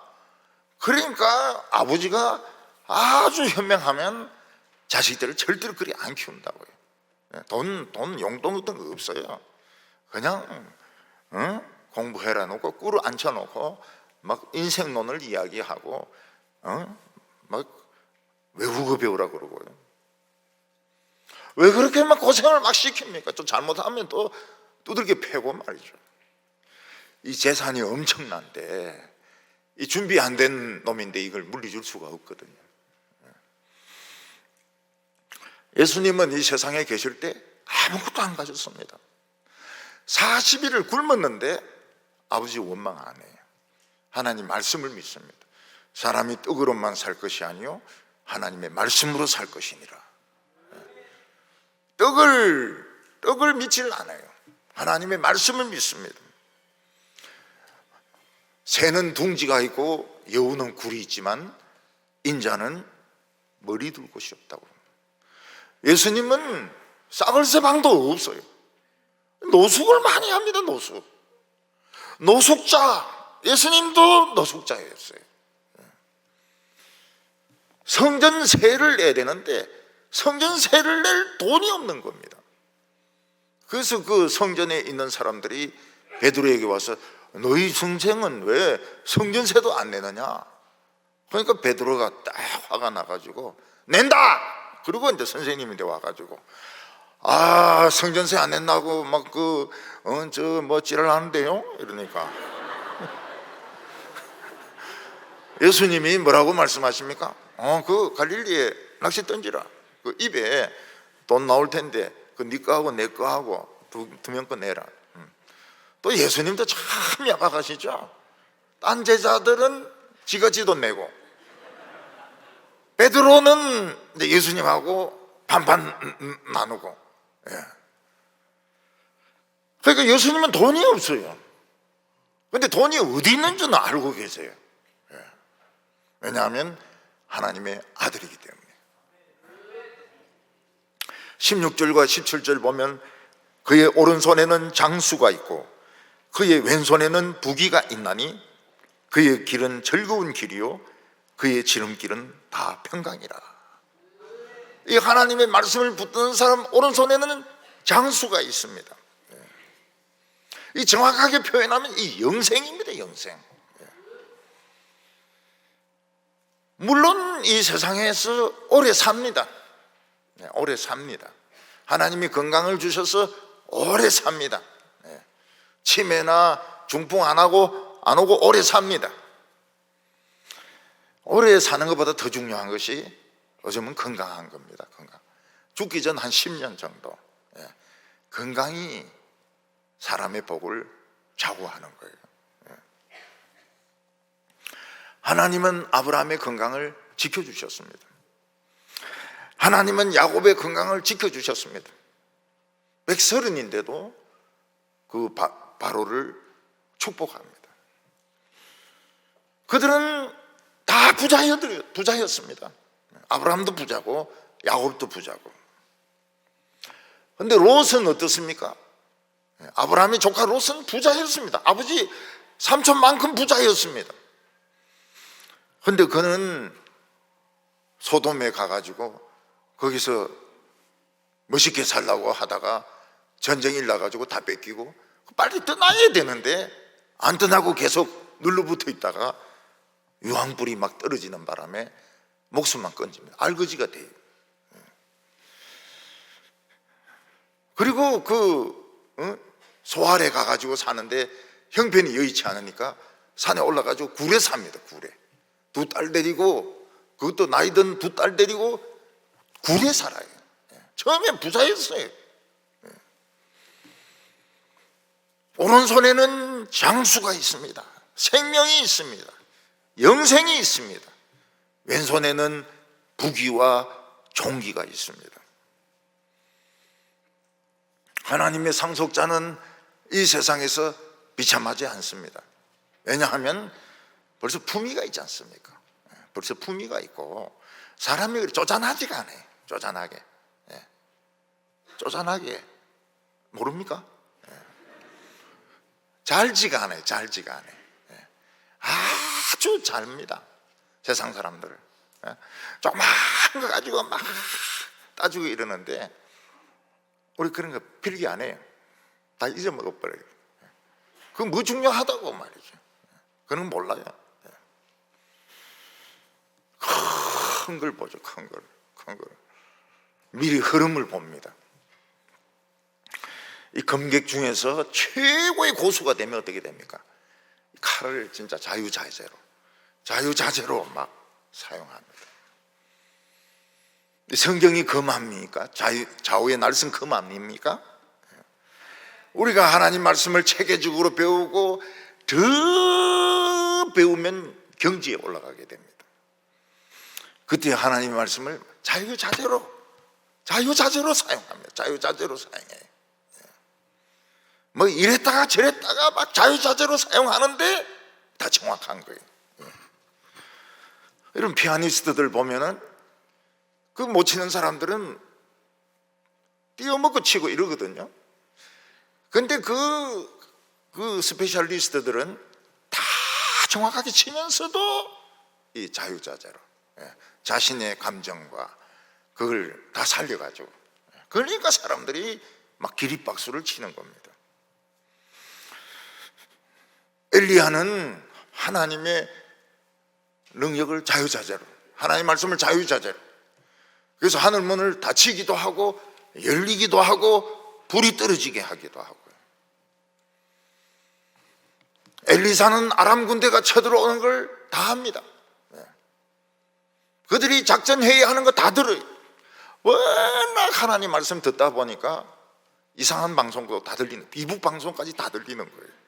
그러니까 아버지가 아주 현명하면 자식들을 절대로 그리 안 키운다고요. 돈 용돈 같은 거 없어요. 그냥 공부해라 놓고 꿀을 앉혀놓고 막 인생론을 이야기하고 막 외국어 배우라 그러고요. 왜 그렇게 막 고생을 막 시킵니까? 또 잘못하면 또 두들겨 패고 말이죠. 이 재산이 엄청난데, 이 준비 안 된 놈인데 이걸 물리줄 수가 없거든요. 예수님은 이 세상에 계실 때 아무것도 안 가졌습니다. 40일을 굶었는데 아버지 원망 안 해요. 하나님 말씀을 믿습니다. 사람이 떡으로만 살 것이 아니요 하나님의 말씀으로 살 것이니라. 떡을 믿질 않아요. 하나님의 말씀을 믿습니다. 새는 둥지가 있고 여우는 굴이 있지만 인자는 머리 둘 곳이 없다고. 예수님은 싸글새 방도 없어요. 노숙을 많이 합니다. 노숙자. 예수님도 노숙자였어요. 성전세를 내야 되는데 성전세를 낼 돈이 없는 겁니다. 그래서 그 성전에 있는 사람들이 베드로에게 와서 너희 성생은 왜 성전세도 안 내느냐? 그러니까 베드로가 딱 화가 나가지고 낸다! 그리고 이제 선생님인데 와가지고 성전세 안 낸다고 막 지랄하는데요? 이러니까 예수님이 뭐라고 말씀하십니까? 그 갈릴리에 낚시 던지라. 그 입에 돈 나올 텐데 그 네 거하고 내 거하고 두 명 거 내라. 또 예수님도 참 약하시죠. 딴 제자들은 지가 돈 내고, 베드로는 예수님하고 반반 나누고. 그러니까 예수님은 돈이 없어요. 근데 돈이 어디 있는 줄은 알고 계세요. 왜냐하면 하나님의 아들이기 때문에. 16절과 17절 보면 그의 오른손에는 장수가 있고 그의 왼손에는 부귀가 있나니 그의 길은 즐거운 길이요 그의 지름길은 다 평강이라. 이 하나님의 말씀을 붙드는 사람 오른손에는 장수가 있습니다. 이 정확하게 표현하면 이 영생입니다. 영생. 물론 이 세상에서 오래 삽니다. 오래 삽니다. 하나님이 건강을 주셔서 오래 삽니다. 치매나 중풍 안 오고 오래 삽니다. 오래 사는 것보다 더 중요한 것이 요즘은 건강한 겁니다. 건강. 죽기 전 한 10년 정도 건강이 사람의 복을 좌우하는 거예요. 하나님은 아브라함의 건강을 지켜주셨습니다. 하나님은 야곱의 건강을 지켜주셨습니다. 130인데도 그 바로를 축복합니다. 그들은 다 부자였습니다. 아브라함도 부자고 야곱도 부자고. 그런데 롯은 어떻습니까? 아브라함의 조카 롯은 부자였습니다. 아버지 삼촌만큼 부자였습니다. 그런데 그는 소돔에 가가지고 거기서 멋있게 살라고 하다가 전쟁이 일어나가지고 다 뺏기고 빨리 떠나야 되는데 안 떠나고 계속 눌러붙어 있다가 유황불이 막 떨어지는 바람에 목숨만 건집니다. 알거지가 돼요. 그리고 소알에 가가지고 사는데 형편이 여의치 않으니까 산에 올라가지고 굴에 삽니다. 굴에 두 딸 데리고, 그것도 나이 든 두 딸 데리고 굴에 살아요. 처음엔 부자였어요. 오른손에는 장수가 있습니다. 생명이 있습니다. 영생이 있습니다. 왼손에는 부귀와 종기가 있습니다. 하나님의 상속자는 이 세상에서 비참하지 않습니다. 왜냐하면 벌써 품위가 있지 않습니까? 벌써 품위가 있고 사람이 쪼잔하지가 않아요. 쪼잔하게 모릅니까? 잘지가 않아요. 아주 잘입니다. 세상 사람들 조그만 거 가지고 막 따지고 이러는데 우리 그런 거 필기 안 해요. 다 잊어먹어버려요. 그거 뭐 중요하다고 말이죠. 그런 건 몰라요. 큰 걸 보죠. 큰 걸. 미리 흐름을 봅니다. 이 검객 중에서 최고의 고수가 되면 어떻게 됩니까? 칼을 진짜 자유자재로 막 사용합니다. 성경이 금합니까? 좌우의 날선 금합니까? 우리가 하나님 말씀을 체계적으로 배우고 더 배우면 경지에 올라가게 됩니다. 그때 하나님 말씀을 자유자재로 사용합니다. 자유자재로 사용해요. 뭐 이랬다가 저랬다가 막 자유자재로 사용하는데 다 정확한 거예요. 이런 피아니스트들 보면은 그 못 치는 사람들은 띄어먹고 치고 이러거든요. 근데 그 스페셜리스트들은 다 정확하게 치면서도 이 자유자재로 자신의 감정과 그걸 다 살려가지고, 그러니까 사람들이 막 기립박수를 치는 겁니다. 엘리야는 하나님의 능력을 자유자재로, 하나님의 말씀을 자유자재로, 그래서 하늘문을 닫히기도 하고 열리기도 하고 불이 떨어지게 하기도 하고요. 엘리사는 아람 군대가 쳐들어오는 걸 다 합니다. 그들이 작전 회의하는 거 다 들어요. 워낙 하나님 말씀 듣다 보니까 이상한 방송도 다 들리는, 이북 방송까지 다 들리는 거예요.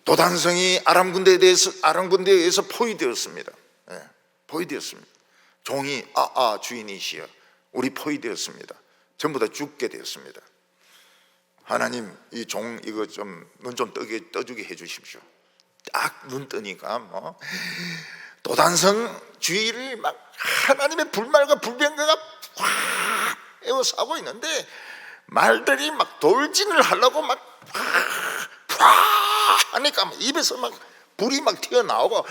도단성이 아람 군대에 의해서 포위되었습니다. 포위되었습니다. 종이 주인이시여 우리 포위되었습니다. 전부 다 죽게 되었습니다. 하나님 이 종 이거 좀 눈 좀 떠주게 해 주십시오. 딱 눈 뜨니까 뭐 도단성 주위를 막 하나님의 불말과 불병거가 확 에워싸고 있는데 말들이 막 돌진을 하려고 막 하니까 막 입에서 막 불이 막 튀어나오고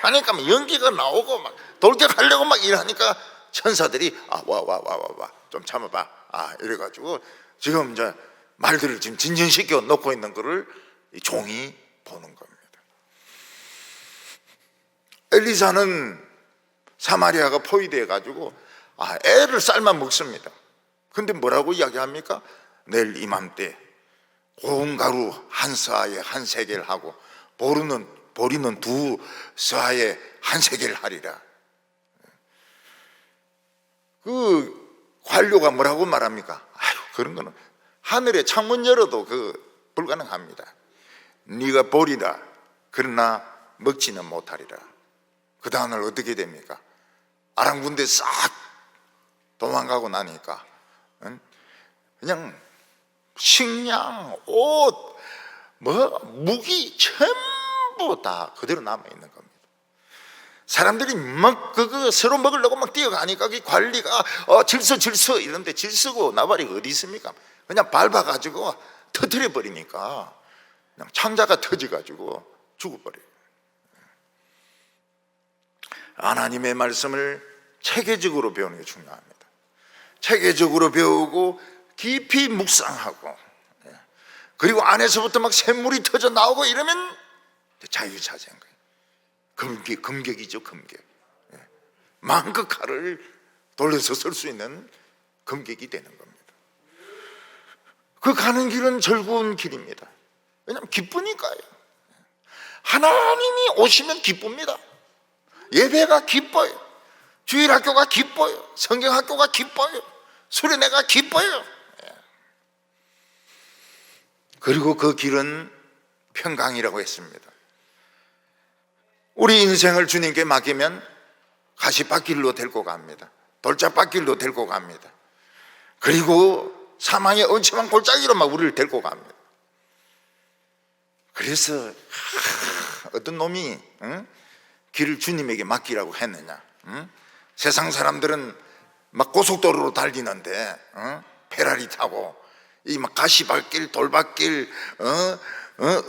하니까 막 연기가 나오고 막 돌격하려고 막 이러니까 천사들이 와 좀 참아봐 이래가지고 지금 이제 말들을 지금 진전시켜 놓고 있는 거를 이 종이 보는 겁니다. 엘리사는 사마리아가 포위돼 가지고 애를 삶아 먹습니다. 근데 뭐라고 이야기합니까? 내일 이맘때 고운 가루 한 서아에 한 세겔 하고 보리는 두 서아에 한 세겔 하리라. 그 관료가 뭐라고 말합니까? 그런 거는 하늘에 창문 열어도 불가능합니다. 네가 보리라 그러나 먹지는 못하리라. 그 다음날 어떻게 됩니까? 아람 군대 싹 도망가고 나니까 그냥 식량, 옷, 무기 전부 다 그대로 남아 있는 겁니다. 사람들이 막 서로 먹으려고 막 뛰어가니까 그 관리가 질서 이런데 질서고 나발이 어디 있습니까? 그냥 밟아가지고 터뜨려 버리니까 그냥 창자가 터져가지고 죽어버려요. 하나님의 말씀을 체계적으로 배우는 게 중요합니다. 체계적으로 배우고 깊이 묵상하고 그리고 안에서부터 막 샘물이 터져 나오고 이러면 자유자재인 거예요. 금격이죠, 금격. 마음껏 칼을 돌려서 쓸 수 있는 금격이 되는 겁니다. 그 가는 길은 즐거운 길입니다. 왜냐하면 기쁘니까요. 하나님이 오시면 기쁩니다. 예배가 기뻐요. 주일학교가 기뻐요. 성경학교가 기뻐요. 수련회가 기뻐요. 그리고 그 길은 평강이라고 했습니다. 우리 인생을 주님께 맡기면 가시밭길로 데리고 갑니다. 돌짝밭길로 데리고 갑니다. 그리고 사망의 엄침한 골짜기로 막 우리를 데리고 갑니다. 그래서 어떤 놈이 길을 주님에게 맡기라고 했느냐? 세상 사람들은 막 고속도로로 달리는데 페라리 타고 이 막 가시밭길, 돌밭길,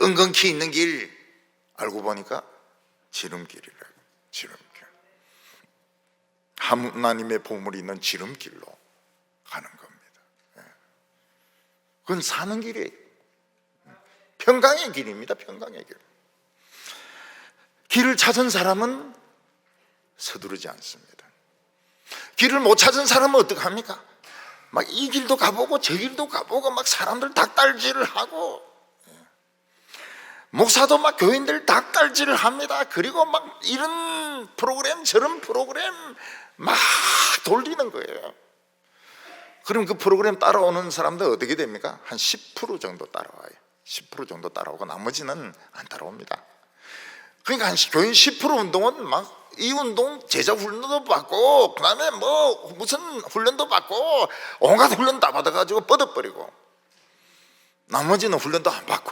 은근히 있는 길 알고 보니까 지름길이라고. 지름길. 하나님의 보물이 있는 지름길로 가는 겁니다. 그건 사는 길이에요. 평강의 길입니다. 평강의 길. 길을 찾은 사람은 서두르지 않습니다. 길을 못 찾은 사람은 어떡합니까? 막 이 길도 가보고 저 길도 가보고 막 사람들 닭달질을 하고 목사도 막 교인들 닭달질을 합니다. 그리고 막 이런 프로그램 저런 프로그램 막 돌리는 거예요. 그럼 그 프로그램 따라오는 사람들 어떻게 됩니까? 한 10% 정도 따라와요. 10% 정도 따라오고 나머지는 안 따라옵니다. 그러니까 한 교인 10% 운동은 막 이 운동 제자 훈련도 받고 그 다음에 뭐 무슨 훈련도 받고 온갖 훈련 다 받아가지고 뻗어버리고 나머지는 훈련도 안 받고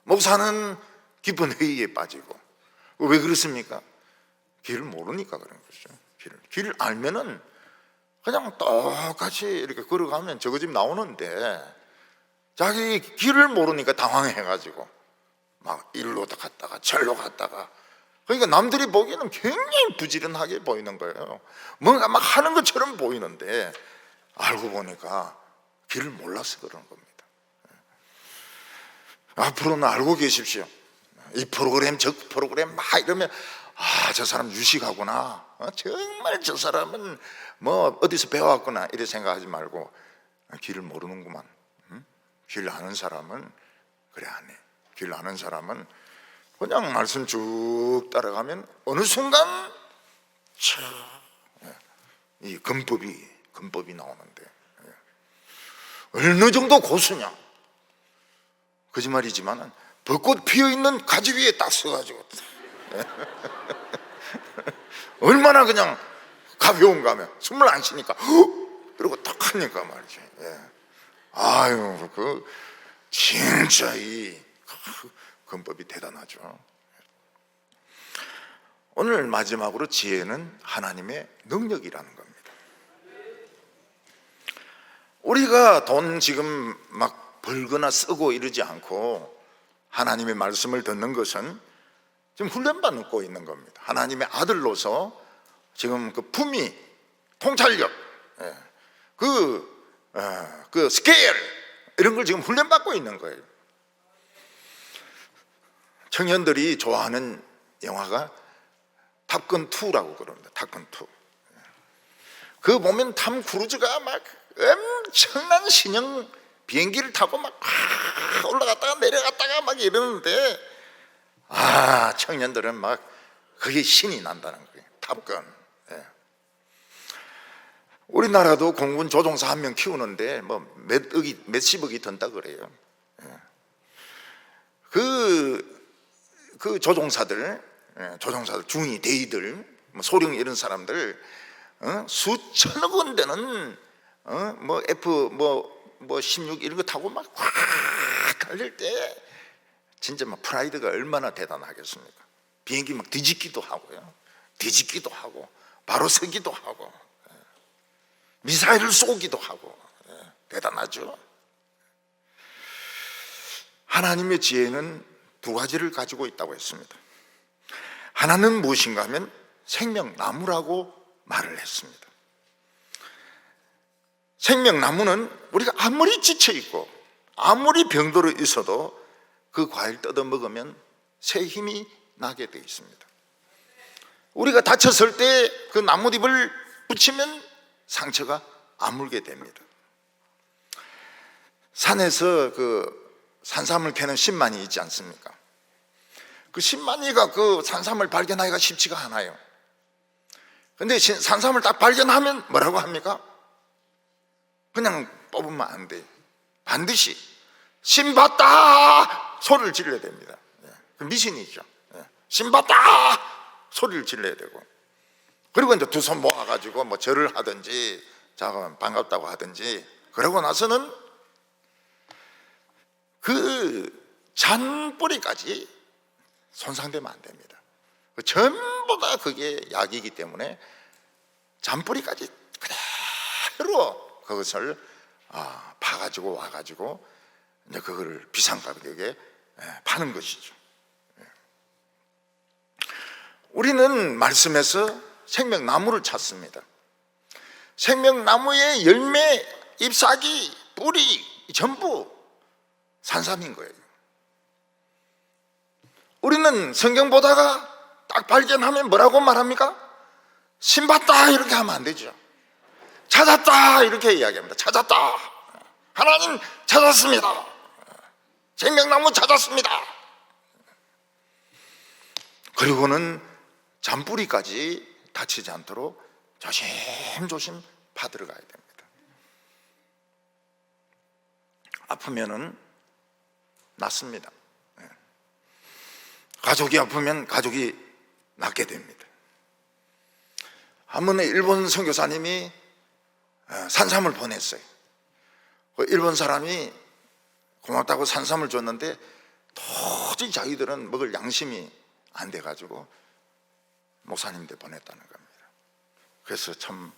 목사는 깊은 회의에 빠지고. 왜 그렇습니까? 길을 모르니까 그런 거죠. 길을 알면은 그냥 똑같이 이렇게 걸어가면 저거 집 나오는데 자기 길을 모르니까 당황해가지고 막 일로 갔다가 절로 갔다가 그러니까 남들이 보기에는 굉장히 부지런하게 보이는 거예요. 뭔가 막 하는 것처럼 보이는데 알고 보니까 길을 몰라서 그런 겁니다. 앞으로는 알고 계십시오. 이 프로그램 저 프로그램 막 이러면 저 사람 유식하구나. 정말 저 사람은 뭐 어디서 배워왔구나 이렇게 생각하지 말고 길을 모르는구만. 길 아는 사람은 그래 안 해. 길 아는 사람은 그냥 말씀 쭉 따라가면 어느 순간 이 근법이 나오는데 어느 정도 고수냐? 거짓말이지만 벚꽃 피어있는 가지 위에 딱 서가지고 얼마나 그냥 가벼운가 하면 숨을 안 쉬니까 그러고 딱 하니까 말이지. 아유, 그 진짜 이 근법이 대단하죠. 오늘 마지막으로 지혜는 하나님의 능력이라는 겁니다. 우리가 돈 지금 막 벌거나 쓰고 이러지 않고 하나님의 말씀을 듣는 것은 지금 훈련받고 있는 겁니다. 하나님의 아들로서 지금 그 품위, 통찰력, 그 스케일 이런 걸 지금 훈련받고 있는 거예요. 청년들이 좋아하는 영화가 탑건 2라고 그럽니다. 탑건 2. 그 보면 탐 크루즈가 막 엄청난 신형 비행기를 타고 막 올라갔다가 내려갔다가 막 이러는데, 청년들은 막 그게 신이 난다는 거예요. 탑건. 우리나라도 공군 조종사 한 명 키우는데 뭐 몇십억이 든다 그래요. 그 조종사들 중위 대위들, 뭐 소령 이런 사람들 수천억 원 되는 뭐 F 16 이런 거 타고 막 확 달릴 때 진짜 막 프라이드가 얼마나 대단하겠습니까? 비행기 막 뒤집기도 하고요, 뒤집기도 하고 바로 서기도 하고 미사일을 쏘기도 하고 대단하죠. 하나님의 지혜는 두 가지를 가지고 있다고 했습니다. 하나는 무엇인가 하면 생명나무라고 말을 했습니다. 생명나무는 우리가 아무리 지쳐있고 아무리 병들어 있어도 그 과일 뜯어 먹으면 새 힘이 나게 되어 있습니다. 우리가 다쳤을 때 그 나뭇잎을 붙이면 상처가 아물게 됩니다. 산에서 그 산삼을 캐는 신만이 있지 않습니까? 그 신만이가 그 산삼을 발견하기가 쉽지가 않아요. 근데 산삼을 딱 발견하면 뭐라고 합니까? 그냥 뽑으면 안 돼요. 반드시 신봤다 소리를 질러야 됩니다. 그 미신이죠. 신봤다 소리를 질러야 되고, 그리고 이제 두 손 모아가지고 뭐 절을 하든지 잠깐 반갑다고 하든지, 그러고 나서는 그 잔뿌리까지 손상되면 안 됩니다. 전부 다 그게 약이기 때문에 잔뿌리까지 그대로 그것을 파가지고 와가지고 이제 그거를 비싼 가격에 파는 것이죠. 우리는 말씀에서 생명나무를 찾습니다. 생명나무의 열매, 잎사귀, 뿌리 전부 산삼인 거예요. 우리는 성경 보다가 딱 발견하면 뭐라고 말합니까? 신봤다 이렇게 하면 안 되죠. 찾았다 이렇게 이야기합니다. 찾았다, 하나님 찾았습니다, 생명나무 찾았습니다. 그리고는 잔뿌리까지 다치지 않도록 조심조심 파들어가야 됩니다. 아프면은 낫습니다. 가족이 아프면 가족이 낫게 됩니다. 한 번에 일본 선교사님이 산삼을 보냈어요. 일본 사람이 고맙다고 산삼을 줬는데 도저히 자기들은 먹을 양심이 안 돼가지고 목사님한테 보냈다는 겁니다. 그래서 참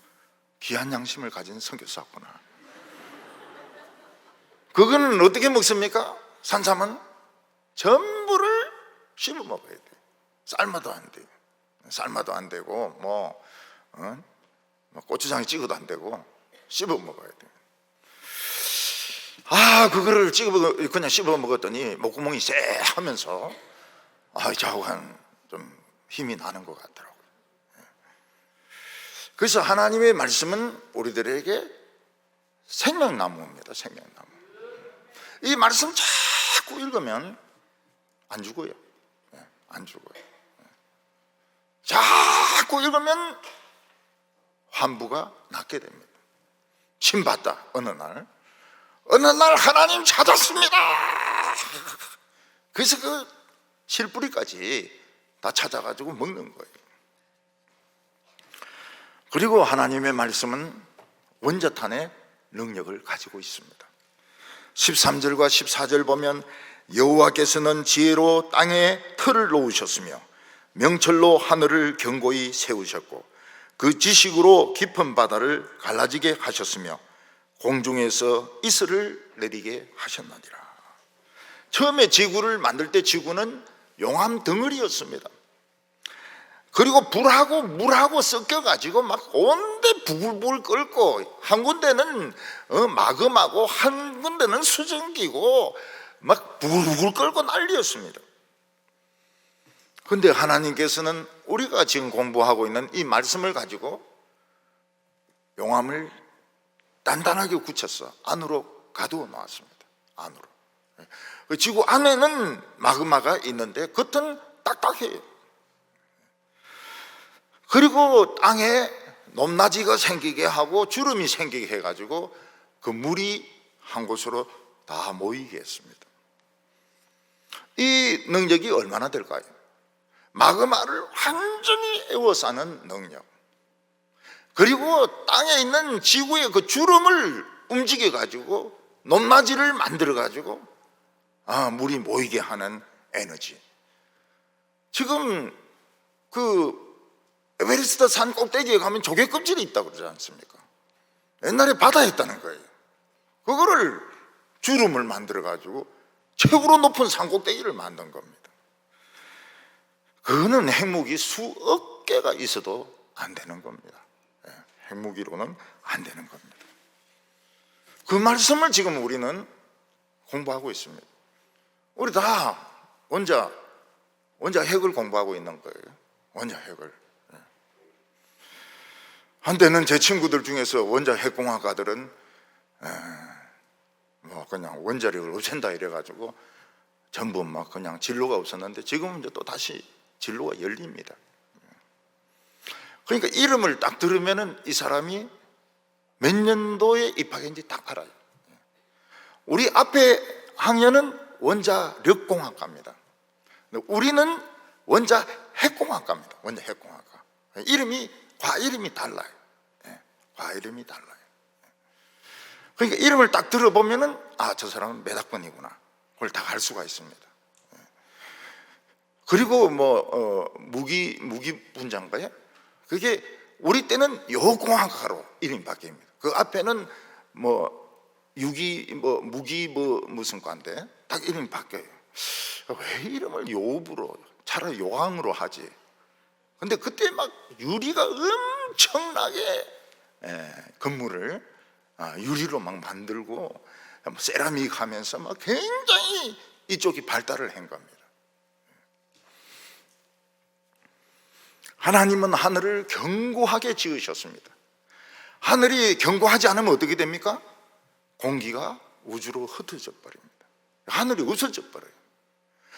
귀한 양심을 가진 선교사구나. 그거는 어떻게 먹습니까? 산삼은 전부를 씹어 먹어야 돼요. 삶아도 안 돼요. 삶아도 안 되고 뭐 고추장에 찍어도 안 되고 씹어 먹어야 돼요. 그거를 그냥 씹어 먹었더니 목구멍이 쎄하면서 좌우한 좀 힘이 나는 것 같더라고요. 그래서 하나님의 말씀은 우리들에게 생명나무입니다. 생명나무. 이 말씀 자꾸 읽으면 안 죽어요. 안 죽어요. 자꾸 읽으면 환부가 낫게 됩니다. 신받다. 어느 날 하나님 찾았습니다. 그래서 그 실뿌리까지 다 찾아가지고 먹는 거예요. 그리고 하나님의 말씀은 원자탄의 능력을 가지고 있습니다. 13절과 14절 보면 여호와께서는 지혜로 땅에 틀을 놓으셨으며 명철로 하늘을 견고히 세우셨고 그 지식으로 깊은 바다를 갈라지게 하셨으며 공중에서 이슬을 내리게 하셨느니라. 처음에 지구를 만들 때 지구는 용암 덩어리였습니다. 그리고 불하고 물하고 섞여가지고 막 온데 부글부글 끓고, 한 군데는 마금하고 한 군데는 수증기고 막 부글부글 끓고 난리였습니다. 그런데 하나님께서는 우리가 지금 공부하고 있는 이 말씀을 가지고 용암을 단단하게 굳혀서 안으로 가두어 놓았습니다. 안으로. 그 지구 안에는 마그마가 있는데 겉은 딱딱해요. 그리고 땅에 높낮이가 생기게 하고 주름이 생기게 해가지고 그 물이 한 곳으로 다 모이게 했습니다. 이 능력이 얼마나 될까요? 마그마를 완전히 에워싸는 능력, 그리고 땅에 있는 지구의 그 주름을 움직여 가지고 높낮이를 만들어 가지고 물이 모이게 하는 에너지. 지금 그 에베레스트 산 꼭대기에 가면 조개 껍질이 있다고 그러지 않습니까? 옛날에 바다에 있다는 거예요. 그거를 주름을 만들어 가지고 최고로 높은 산 꼭대기를 만든 겁니다. 그거는 핵무기 수억 개가 있어도 안 되는 겁니다. 핵무기로는 안 되는 겁니다. 그 말씀을 지금 우리는 공부하고 있습니다. 우리 다 원자 핵을 공부하고 있는 거예요. 원자 핵을. 한때는 제 친구들 중에서 원자 핵공학가들은 뭐 그냥 원자력을 없앤다 이래가지고 전부 막 그냥 진로가 없었는데 지금은 이제 또 다시 진로가 열립니다. 그러니까 이름을 딱 들으면은 이 사람이 몇 년도에 입학했는지 딱 알아요. 우리 앞에 학년은 원자력공학과입니다. 우리는 원자 핵공학과입니다. 원자 핵공학과. 과 이름이 달라요. 과 이름이 달라요. 그러니까 이름을 딱 들어보면은 저 사람은 몇 학번이구나. 그걸 다 알 수가 있습니다. 그리고 무기 분자인가요? 그게 우리 때는 여공학과로 이름이 바뀝니다. 그 앞에는 무기 무슨 과인데 딱 이름이 바뀌어요. 왜 이름을 요부로 차라리 요항으로 하지? 근데 그때 막 유리가 엄청나게 건물을 유리로 막 만들고 세라믹 하면서 막 굉장히 이쪽이 발달을 한 겁니다. 하나님은 하늘을 견고하게 지으셨습니다. 하늘이 견고하지 않으면 어떻게 됩니까? 공기가 우주로 흩어져 버립니다. 하늘이 없어져 버려요.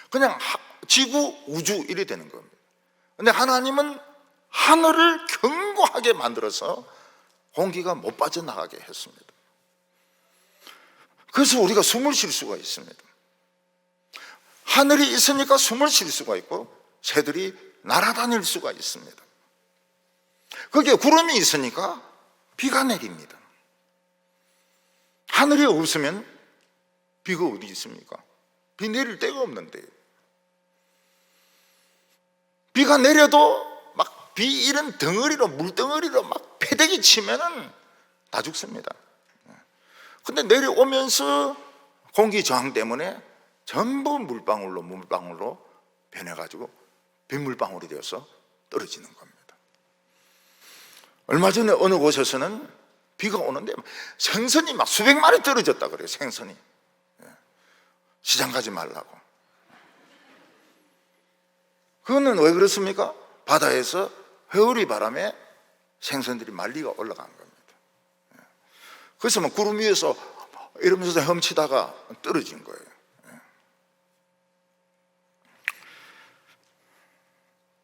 그냥 지구, 우주 이래 되는 겁니다. 그런데 하나님은 하늘을 견고하게 만들어서 공기가 못 빠져나가게 했습니다. 그래서 우리가 숨을 쉴 수가 있습니다. 하늘이 있으니까 숨을 쉴 수가 있고 새들이 날아다닐 수가 있습니다. 거기에 구름이 있으니까 비가 내립니다. 하늘이 없으면 비가 어디 있습니까? 비 내릴 데가 없는데. 비가 내려도 막 비 이런 덩어리로, 물덩어리로 막 패대기 치면은 다 죽습니다. 근데 내려오면서 공기 저항 때문에 전부 물방울로 변해가지고 빗물방울이 되어서 떨어지는 겁니다. 얼마 전에 어느 곳에서는 비가 오는데 생선이 막 수백 마리 떨어졌다 그래요. 생선이. 시장 가지 말라고. 그거는 왜 그렇습니까? 바다에서 회오리 바람에 생선들이 말리가 올라간 겁니다. 그래서 막 구름 위에서 이러면서 헤엄치다가 떨어진 거예요.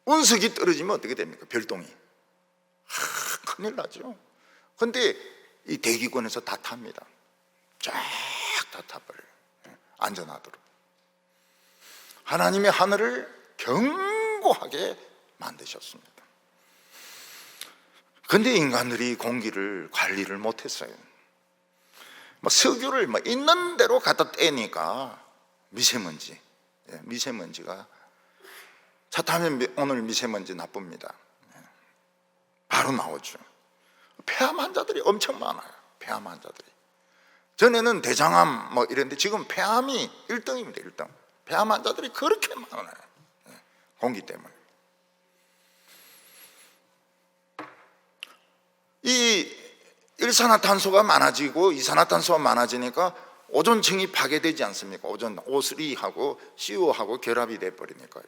운석이 떨어지면 어떻게 됩니까? 별똥이. 큰일 나죠. 근데 이 대기권에서 다 탑니다. 쫙 다 타버려요. 안전하도록. 하나님의 하늘을 견고하게 만드셨습니다. 그런데 인간들이 공기를 관리를 못했어요. 뭐 석유를 뭐 있는 대로 갖다 떼니까 미세먼지가 차 타면 오늘 미세먼지 나쁩니다. 바로 나오죠. 폐암 환자들이 엄청 많아요. 폐암 환자들이. 전에는 대장암 뭐 이랬는데 지금 폐암이 1등입니다. 1등. 폐암 환자들이 그렇게 많아요. 공기 때문에. 이 일산화탄소가 많아지고 이산화탄소가 많아지니까 오존층이 파괴되지 않습니까? 오존 O3하고 CO 하고 결합이 돼 버리니까요.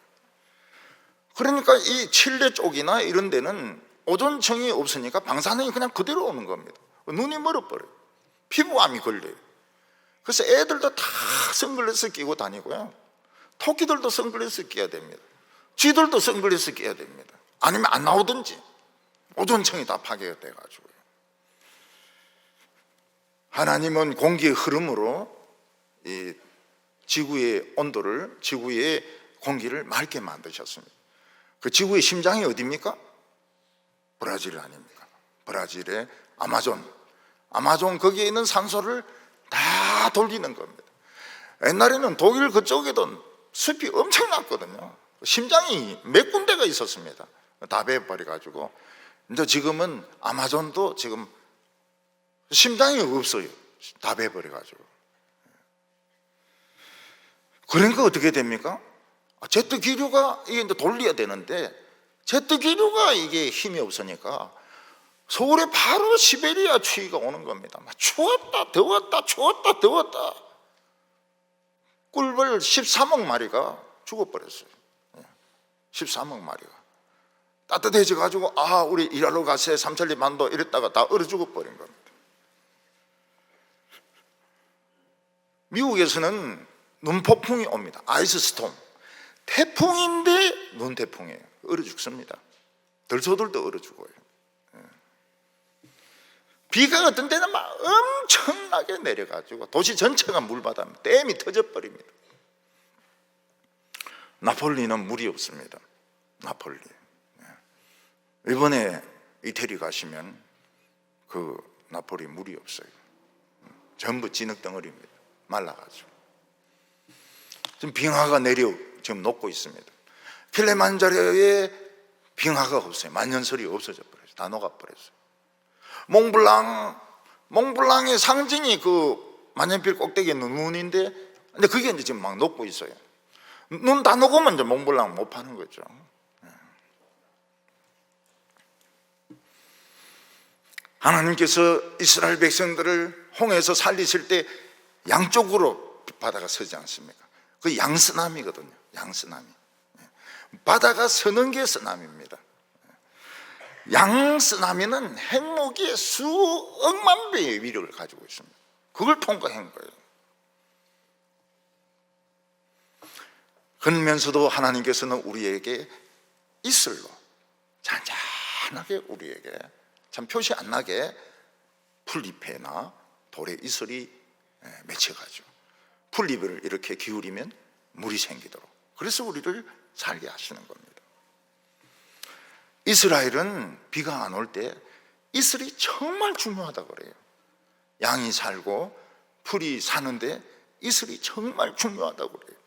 그러니까 이 칠레 쪽이나 이런 데는 오존층이 없으니까 방사능이 그냥 그대로 오는 겁니다. 눈이 멀어버려요. 피부암이 걸려요. 그래서 애들도 다 선글라스 끼고 다니고요. 토끼들도 선글라스 끼어야 됩니다. 쥐들도 선글라스 끼어야 됩니다. 아니면 안 나오든지. 오존층이 다 파괴가 돼가지고요. 하나님은 공기의 흐름으로 이 지구의 온도를, 지구의 공기를 맑게 만드셨습니다. 그 지구의 심장이 어디입니까? 브라질 아닙니까? 브라질의 아마존 거기에 있는 산소를 다 돌리는 겁니다. 옛날에는 독일 그쪽에도 숲이 엄청났거든요. 심장이 몇 군데가 있었습니다. 다 베어버려가지고 이제 지금은 아마존도 지금 심장이 없어요. 다 베어버려가지고. 그러니까 어떻게 됩니까? 제트 기류가 이게 이제 돌려야 되는데 제트 기류가 이게 힘이 없으니까 서울에 바로 시베리아 추위가 오는 겁니다. 막 추웠다 더웠다 추웠다 더웠다. 꿀벌 13억 마리가 죽어버렸어요. 13억 마리가 따뜻해져 가지고 우리 일하러 가세 삼천리 반도 이랬다가 다 얼어 죽어버린 겁니다. 미국에서는 눈폭풍이 옵니다. 아이스 스톰. 태풍인데 눈태풍이에요. 얼어 죽습니다. 들소들도 얼어 죽어요. 비가 어떤 때는 막 엄청나게 내려가지고 도시 전체가 물바다, 댐이 터져버립니다. 나폴리는 물이 없습니다. 나폴리. 이번에 이태리 가시면 그 나폴리 물이 없어요. 전부 진흙덩어리입니다. 말라가지고. 지금 빙하가 지금 녹고 있습니다. 킬리만자로에 빙하가 없어요. 만년설이 없어져 버렸어요. 다 녹아버렸어요. 몽블랑의 상징이 그 만년필 꼭대기에 있는 눈인데, 근데 그게 이제 지금 막 녹고 있어요. 눈 다 녹으면 이제 몽블랑 못 파는 거죠. 하나님께서 이스라엘 백성들을 홍해에서 살리실 때 양쪽으로 바다가 서지 않습니까? 그 양쓰나미거든요. 양쓰나미. 바다가 서는 게 쓰나미입니다. 양쓰나미는 핵무기의 수억만 배의 위력을 가지고 있습니다. 그걸 통과한 거예요. 그러면서도 하나님께서는 우리에게 이슬로 잔잔하게 우리에게 참 표시 안 나게 풀잎에나 돌에 이슬이 맺혀가지고 풀잎을 이렇게 기울이면 물이 생기도록, 그래서 우리를 살게 하시는 겁니다. 이스라엘은 비가 안 올 때 이슬이 정말 중요하다고 그래요. 양이 살고 풀이 사는데 이슬이 정말 중요하다고 그래요.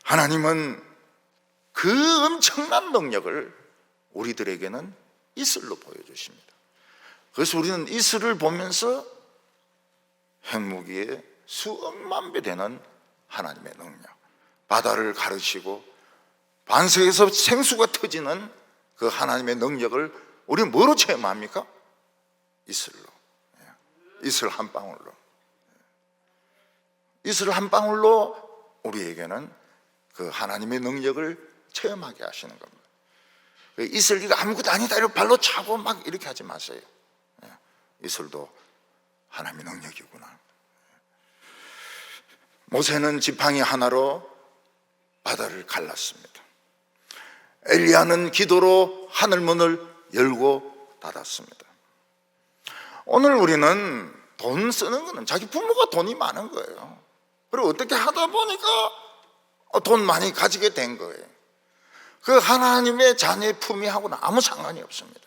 하나님은 그 엄청난 능력을 우리들에게는 이슬로 보여주십니다. 그래서 우리는 이슬을 보면서 핵무기의 수억만 배 되는 하나님의 능력, 바다를 가르치고 반석에서 생수가 터지는 그 하나님의 능력을 우리는 뭐로 체험합니까? 이슬로. 이슬 한 방울로. 이슬 한 방울로 우리에게는 그 하나님의 능력을 체험하게 하시는 겁니다. 이슬기가 아무것도 아니다 이렇게 발로 차고 막 이렇게 하지 마세요. 이슬도 하나님의 능력이구나. 모세는 지팡이 하나로 바다를 갈랐습니다. 엘리야는 기도로 하늘문을 열고 닫았습니다. 오늘 우리는 돈 쓰는 거는 자기 부모가 돈이 많은 거예요. 그리고 어떻게 하다 보니까 돈 많이 가지게 된 거예요. 그 하나님의 자녀의 품위하고는 아무 상관이 없습니다.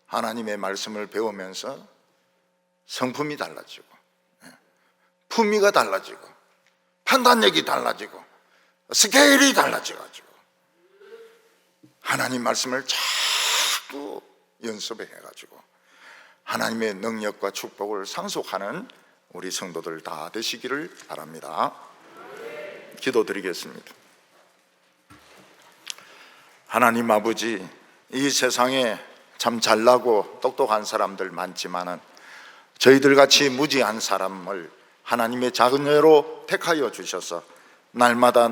하나님의 말씀을 배우면서 성품이 달라지고, 품위가 달라지고, 판단력이 달라지고, 스케일이 달라져가지고 하나님 말씀을 자꾸 연습해 가지고 하나님의 능력과 축복을 상속하는 우리 성도들 다 되시기를 바랍니다. 기도드리겠습니다. 하나님 아버지, 이 세상에 참 잘나고 똑똑한 사람들 많지만은 저희들 같이 무지한 사람을 하나님의 자녀로 택하여 주셔서 날마다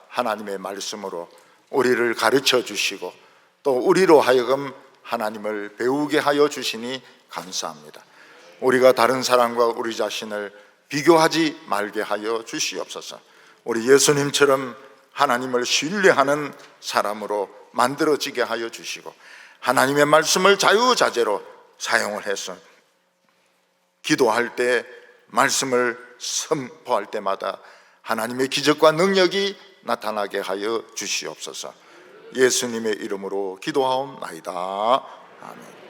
하나님의 말씀으로 우리를 가르쳐 주시고 또 우리로 하여금 하나님을 배우게 하여 주시니 감사합니다. 우리가 다른 사람과 우리 자신을 비교하지 말게 하여 주시옵소서. 우리 예수님처럼 하나님을 신뢰하는 사람으로 만들어지게 하여 주시고 하나님의 말씀을 자유자재로 사용을 해서 기도할 때, 말씀을 선포할 때마다 하나님의 기적과 능력이 나타나게 하여 주시옵소서. 예수님의 이름으로 기도하옵나이다. 아멘.